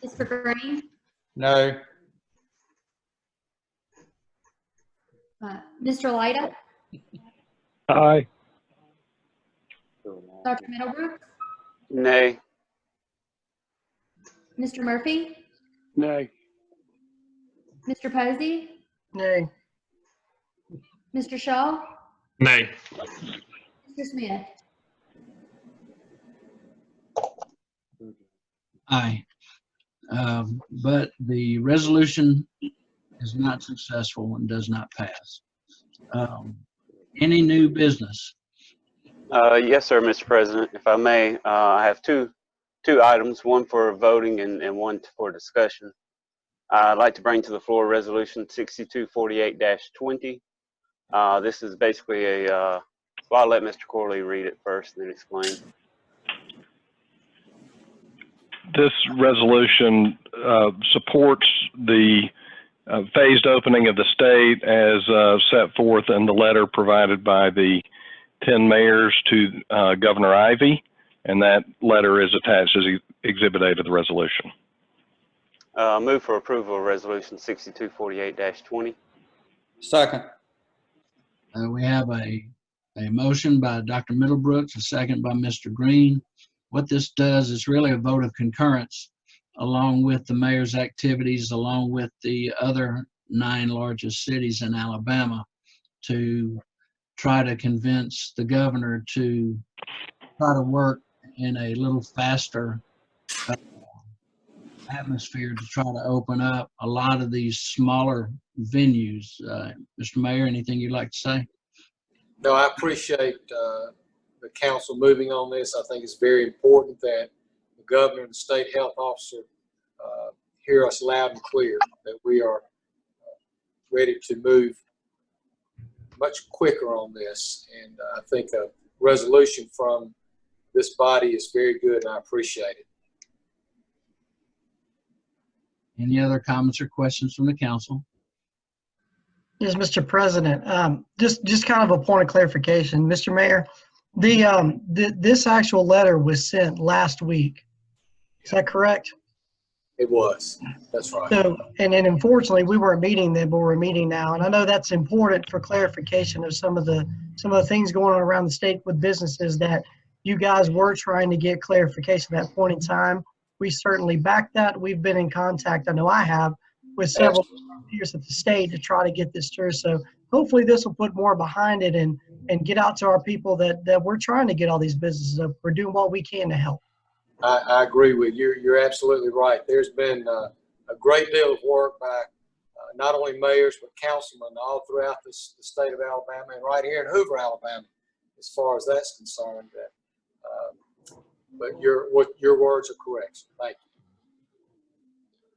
Mr. Green? No. Mr. Lyda? Aye. Dr. Middlebrooks? Nay. Mr. Murphy? Nay. Mr. Posey? Nay. Mr. Shaw? Nay. Mr. Smith? Aye. But the resolution is not successful and does not pass. Any new business? Yes, sir, Mr. President. If I may, I have two items, one for voting and one for discussion. I'd like to bring to the floor Resolution 6248-20. This is basically well, I'll let Mr. Corley read it first and then explain. This resolution supports the phased opening of the state as set forth in the letter provided by the 10 mayors to Governor Ivey, and that letter is attached as Exhibit A to the resolution. Move for approval of Resolution 6248-20. Second. We have a motion by Dr. Middlebrooks, a second by Mr. Green. What this does is really a vote of concurrence along with the mayor's activities, along with the other 9 largest cities in Alabama, to try to convince the governor to try to work in a little faster atmosphere to try to open up a lot of these smaller venues. Mr. Mayor, anything you'd like to say? No, I appreciate the council moving on this. I think it's very important that the governor and the state health officer hear us loud and clear that we are ready to move much quicker on this. And I think a resolution from this body is very good, and I appreciate it. Any other comments or questions from the council? Yes, Mr. President, just kind of a point of clarification. Mr. Mayor, this actual letter was sent last week. Is that correct? It was. That's right. So, and then unfortunately, we weren't meeting then, but we're meeting now. And I know that's important for clarification of some of the things going on around the state with businesses that you guys were trying to get clarification at that point in time. We certainly back that. We've been in contact, I know I have, with several peers at the state to try to get this through. So hopefully this will put more behind it and get out to our people that we're trying to get all these businesses up. We're doing what we can to help. I agree with you. You're absolutely right. There's been a great deal of work by not only mayors but councilmen all throughout the state of Alabama and right here in Hoover, Alabama, as far as that's concerned. But your words are correct. Thank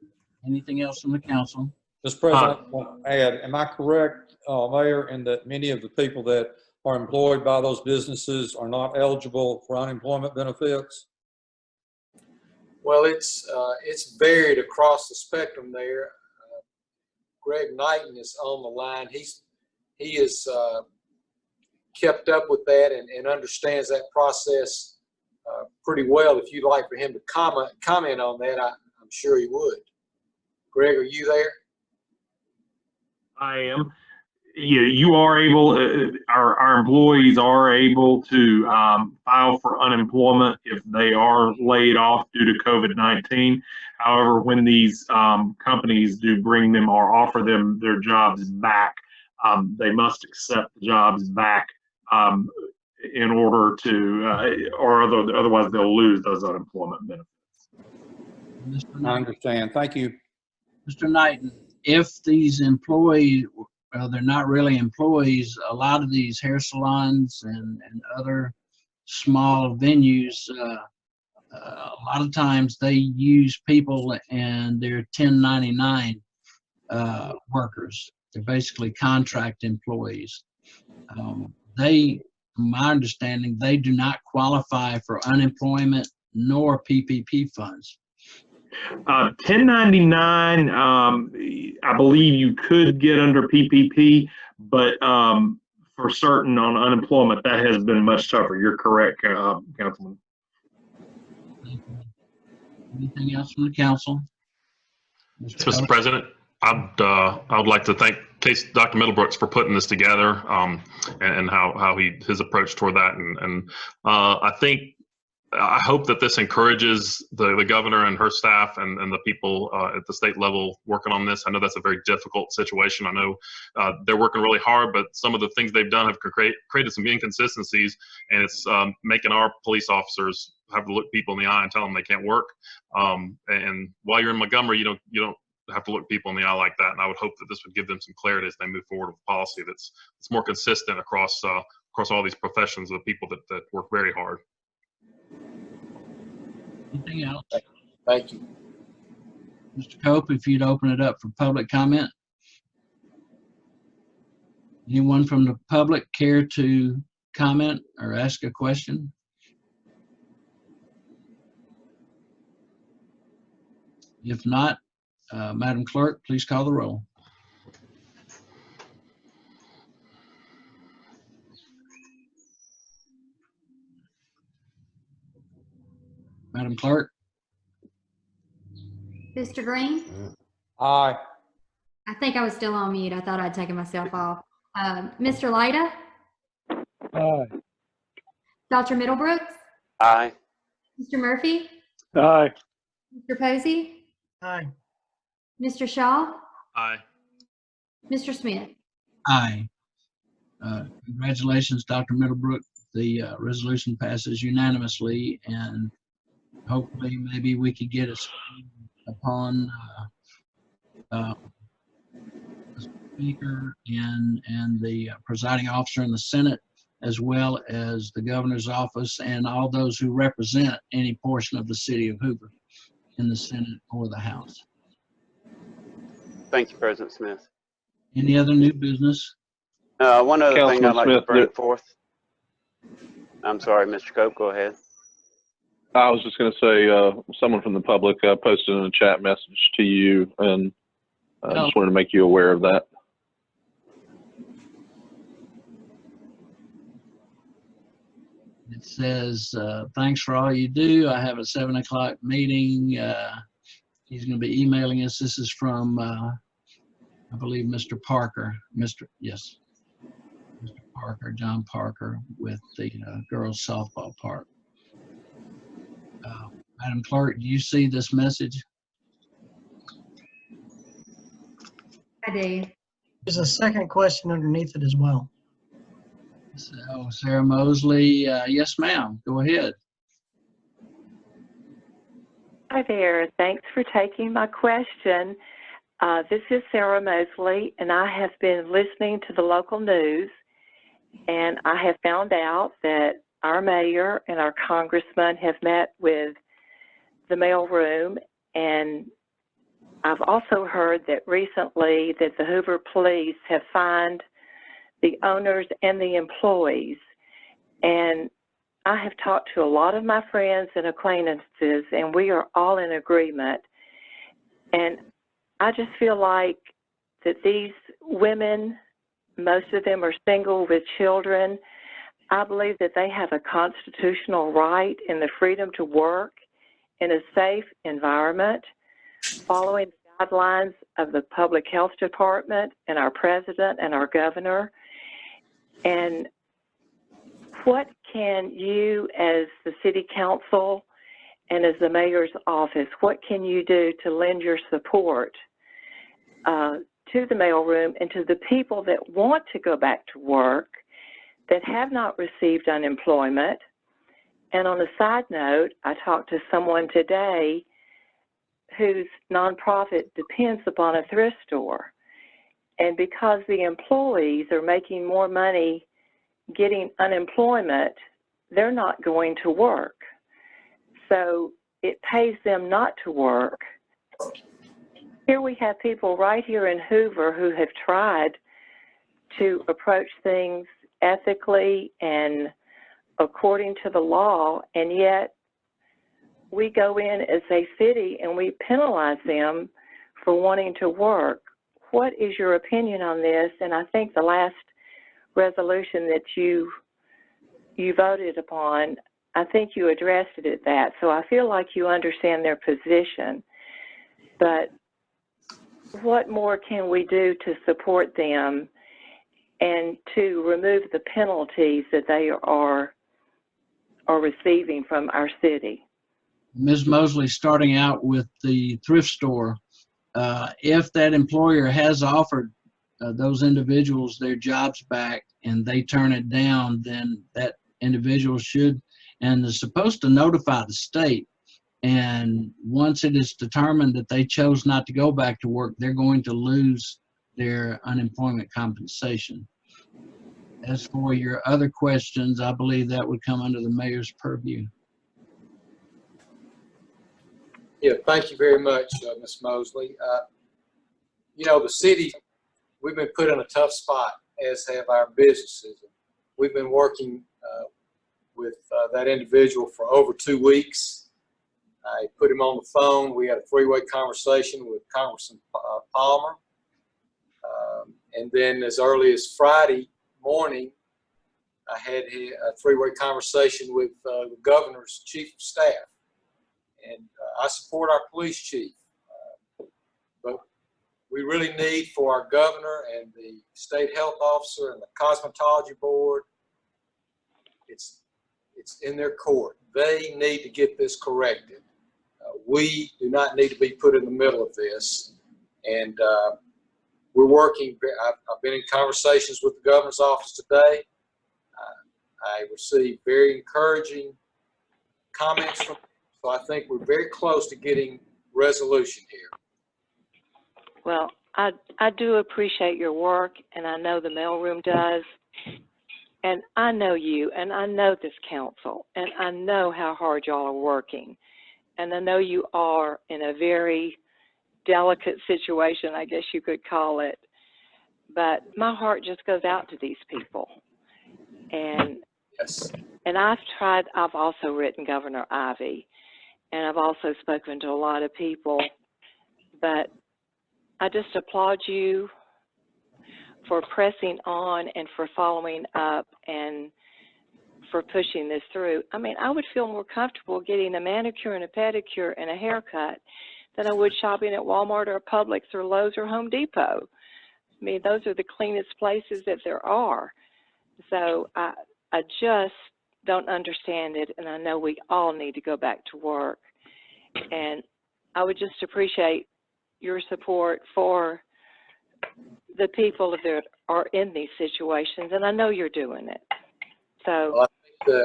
you. Anything else from the council? Mr. President, I want to add, am I correct, Mayor, in that many of the people that are employed by those businesses are not eligible for unemployment benefits? Well, it's varied across the spectrum there. Greg Knighton is on the line. He is kept up with that and understands that process pretty well. If you'd like for him to comment on that, I'm sure he would. Greg, are you there? I am. Yeah, you are able, our employees are able to file for unemployment if they are laid off due to COVID-19. However, when these companies do bring them or offer them their jobs back, they must accept the jobs back in order to, or otherwise they'll lose those unemployment benefits. I understand. Thank you. Mr. Knighton, if these employees, well, they're not really employees, a lot of these hair salons and other small venues, a lot of times they use people and they're 1099 workers. They're basically contract employees. From my understanding, they do not qualify for unemployment nor PPP funds. 1099, I believe you could get under PPP, but for certain on unemployment, that has been much tougher. You're correct, Councilman. Anything else from the council? Mr. President, I would like to thank Dr. Middlebrooks for putting this together and how his approach toward that. And I hope that this encourages the governor and her staff and the people at the state level working on this. I know that's a very difficult situation. I know they're working really hard, but some of the things they've done have created some inconsistencies, and it's making our police officers have to look people in the eye and tell them they can't work. And while you're in Montgomery, you don't have to look people in the eye like that. And I would hope that this would give them some clarity as they move forward with policy that's more consistent across all these professions of people that work very hard. Anything else? Thank you. Mr. Cope, if you'd open it up for public comment. Anyone from the public care to comment or ask a question? If not, Madam Clerk, please call the roll. Madam Clerk? Mr. Green? Aye. I think I was still on mute. I thought I'd taken myself off. Mr. Lyda? Aye. Dr. Middlebrooks? Aye. Mr. Murphy? Aye. Mr. Posey? Aye. Mr. Shaw? Aye. Mr. Smith? Aye. Congratulations, Dr. Middlebrook. The resolution passes unanimously, and hopefully maybe we could get it upon the Speaker and the presiding officer in the Senate, as well as the governor's office and all those who represent any portion of the city of Hoover in the Senate or the House. Thank you, President Smith. Any other new business? One other thing I'd like to Smith, bring forth. I'm sorry, Mr. Cope, go ahead. I was just going to say, someone from the public posted in a chat message to you, and I just wanted to make you aware of that. It says, thanks for all you do. I have a 7 o'clock meeting. He's going to be emailing us. This is from, I believe, Mr. Parker. Yes, Mr. Parker, John Parker, with the girls softball park. Madam Clerk, do you see this message? I do. There's a second question underneath it as well. So, Sarah Mosley, yes, ma'am. Go ahead. Hi there. Thanks for taking my question. This is Sarah Mosley, and I have been listening to the local news, and I have found out that our mayor and our congressman have met with the mailroom, and I've also heard that recently that the Hoover police have fined the owners and the employees. And I have talked to a lot of my friends and acquaintances, and we are all in agreement. And I just feel like that these women, most of them are single with children. I believe that they have a constitutional right in the freedom to work in a safe environment, following the guidelines of the Public Health Department and our president and our governor. And what can you, as the city council and as the mayor's office, what can you do to lend your support to the mailroom and to the people that want to go back to work that have not received unemployment? And on a side note, I talked to someone today whose nonprofit depends upon a thrift store. And because the employees are making more money getting unemployment, they're not going to work. So it pays them not to work. Here we have people right here in Hoover who have tried to approach things ethically and according to the law, and yet we go in as a city and we penalize them for wanting to work. What is your opinion on this? And I think the last resolution that you voted upon, I think you addressed it at that. So I feel like you understand their position. But what more can we do to support them and to remove the penalties that they are receiving from our city? Ms. Mosley, starting out with the thrift store, if that employer has offered those individuals their jobs back and they turn it down, then that individual should and is supposed to notify the state. And once it is determined that they chose not to go back to work, they're going to lose their unemployment compensation. As for your other questions, I believe that would come under the mayor's purview. Yeah, thank you very much, Ms. Mosley. You know, the city, we've been put in a tough spot, as have our businesses. We've been working with that individual for over 2 weeks. I put him on the phone. We had a three-way conversation with Congressman Palmer. And then as early as Friday morning, I had a three-way conversation with the governor's chief of staff. And I support our police chief. But we really need for our governor and the state health officer and the cosmetology board, it's in their court. They need to get this corrected. We do not need to be put in the middle of this. And we're working. I've been in conversations with the governor's office today. I received very encouraging comments from them. So I think we're very close to getting resolution here. Well, I do appreciate your work, and I know the mailroom does. And I know you, and I know this council, and I know how hard y'all are working. And I know you are in a very delicate situation, I guess you could call it. But my heart just goes out to these people. And yes. And I've also written Governor Ivey, and I've also spoken to a lot of people, but I just applaud you for pressing on and for following up and for pushing this through. I mean, I would feel more comfortable getting a manicure and a pedicure and a haircut than I would shopping at Walmart or Publix or Lowe's or Home Depot. I mean, those are the cleanest places that there are. So I just don't understand it, and I know we all need to go back to work. And I would just appreciate your support for the people that are in these situations, and I know you're doing it. So well,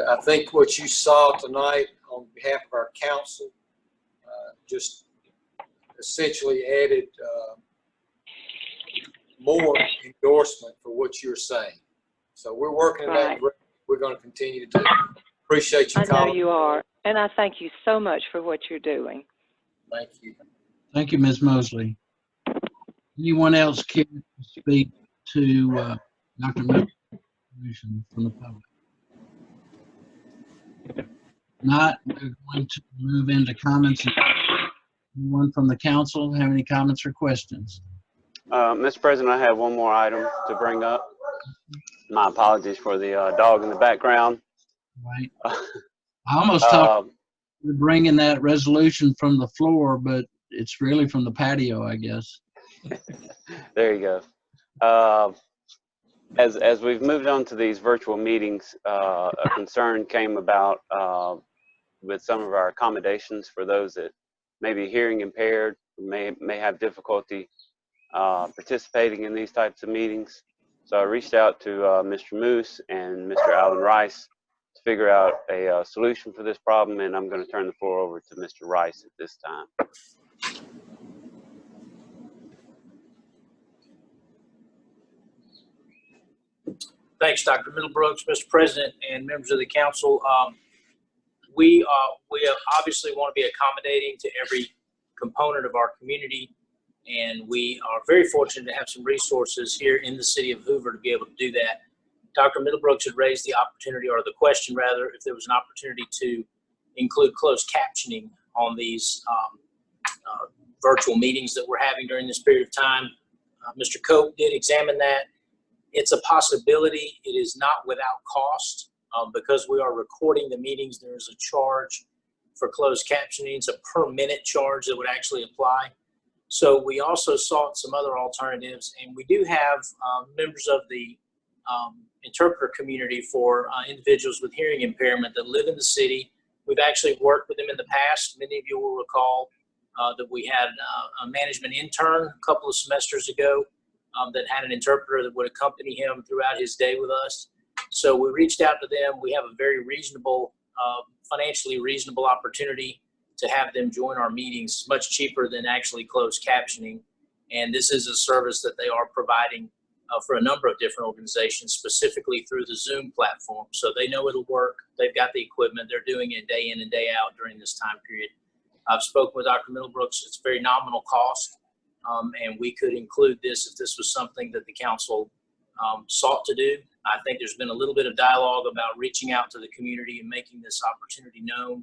I think what you saw tonight on behalf of our council just essentially added more endorsement for what you're saying. So we're working in that direction. We're going to continue to do. Appreciate you calling. I know you are, and I thank you so much for what you're doing. Thank you. Thank you, Ms. Mosley. Anyone else care to speak to Dr. Miller's resolution from the public? If not, we're going to move into comments. Anyone from the council have any comments or questions? Mr. President, I have one more item to bring up. My apologies for the dog in the background. Right. I almost talked bringing that resolution from the floor, but it's really from the patio, I guess. There you go. As we've moved on to these virtual meetings, a concern came about with some of our accommodations for those that may be hearing impaired, may have difficulty participating in these types of meetings. So I reached out to Mr. Moose and Mr. Alan Rice to figure out a solution for this problem, and I'm going to turn the floor over to Mr. Rice at this time. Thanks, Dr. Middlebrooks, Mr. President, and members of the council. We obviously want to be accommodating to every component of our community, and we are very fortunate to have some resources here in the city of Hoover to be able to do that. Dr. Middlebrooks had raised the opportunity, or the question rather, if there was an opportunity to include closed captioning on these virtual meetings that we're having during this period of time. Mr. Cope did examine that. It's a possibility. It is not without cost. Because we are recording the meetings, there is a charge for closed captioning. It's a per minute charge that would actually apply. So we also sought some other alternatives, and we do have members of the interpreter community for individuals with hearing impairment that live in the city. We've actually worked with them in the past. Many of you will recall that we had a management intern a couple of semesters ago that had an interpreter that would accompany him throughout his day with us. So we reached out to them. We have a very reasonable, financially reasonable opportunity to have them join our meetings, much cheaper than actually closed captioning. And this is a service that they are providing for a number of different organizations, specifically through the Zoom platform. So they know it'll work. They've got the equipment. They're doing it day in and day out during this time period. I've spoken with Dr. Middlebrooks. It's very nominal cost, and we could include this if this was something that the council sought to do. I think there's been a little bit of dialogue about reaching out to the community and making this opportunity known,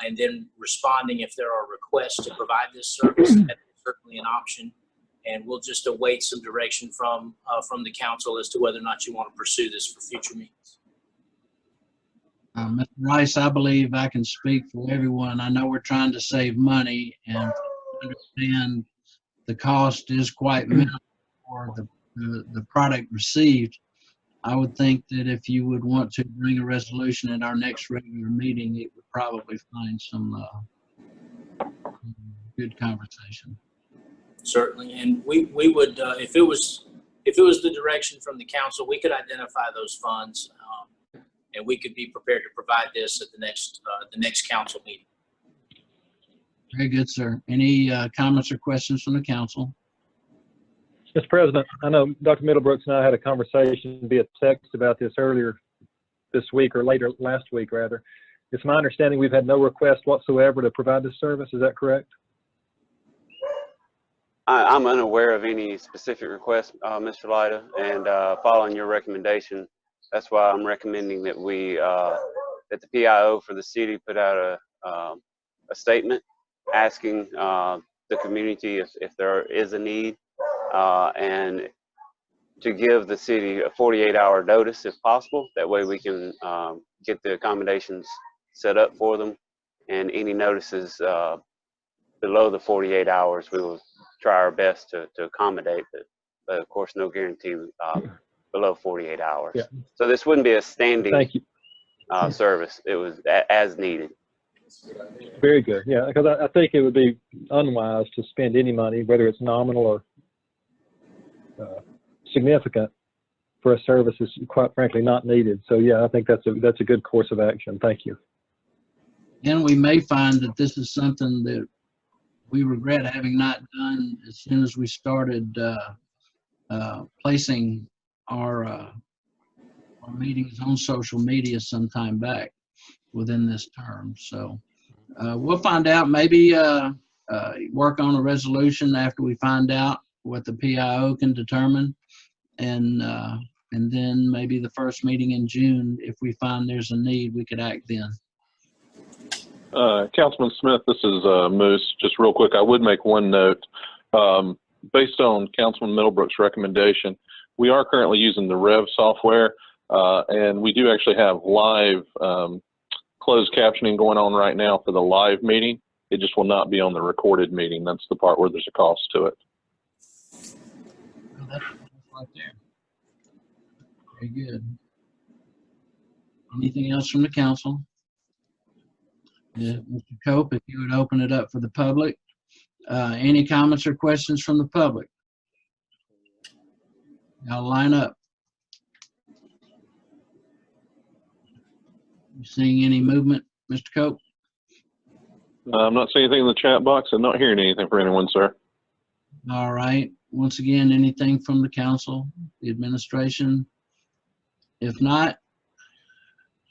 and then responding if there are requests to provide this service. That's certainly an option, and we'll just await some direction from the council as to whether or not you want to pursue this for future meetings. Mr. Rice, I believe I can speak for everyone. I know we're trying to save money and understand the cost is quite minimal for the product received. I would think that if you would want to bring a resolution at our next regular meeting, it would probably find some good conversation. Certainly, and we would, if it was the direction from the council, we could identify those funds, and we could be prepared to provide this at the next council meeting. Very good, sir. Any comments or questions from the council? Mr. President, I know Dr. Middlebrooks and I had a conversation via text about this earlier this week, or later last week rather. It's my understanding we've had no request whatsoever to provide this service. Is that correct? I'm unaware of any specific request, Mr. Lyda, and following your recommendation, that's why I'm recommending that we, that the PIO for the city put out a statement asking the community if there is a need, and to give the city a 48-hour notice if possible. That way we can get the accommodations set up for them, and any notices below the 48 hours, we will try our best to accommodate, but of course no guarantee below 48 hours. Yeah. So this wouldn't be a standing service. It was as needed. Very good. Yeah, because I think it would be unwise to spend any money, whether it's nominal or significant, for a service that's quite frankly not needed. So yeah, I think that's a good course of action. Thank you. And we may find that this is something that we regret having not done as soon as we started placing our meetings on social media some time back within this term. So we'll find out, maybe work on a resolution after we find out what the PIO can determine, and then maybe the first meeting in June, if we find there's a need, we could act then. Councilman Smith, this is Moose. Just real quick, I would make one note. Based on Councilman Middlebrooks' recommendation, we are currently using the Rev software, and we do actually have live closed captioning going on right now for the live meeting. It just will not be on the recorded meeting. That's the part where there's a cost to it. Oh, that's right there. Very good. Anything else from the council? Yeah, Mr. Cope, if you would open it up for the public. Any comments or questions from the public? Y'all line up. You seeing any movement, Mr. Cope? I'm not seeing anything in the chat box. I'm not hearing anything from anyone, sir. All right. Once again, anything from the council, the administration? If not,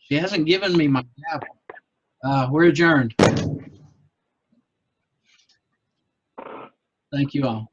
she hasn't given me my gavel. We're adjourned. Thank you all.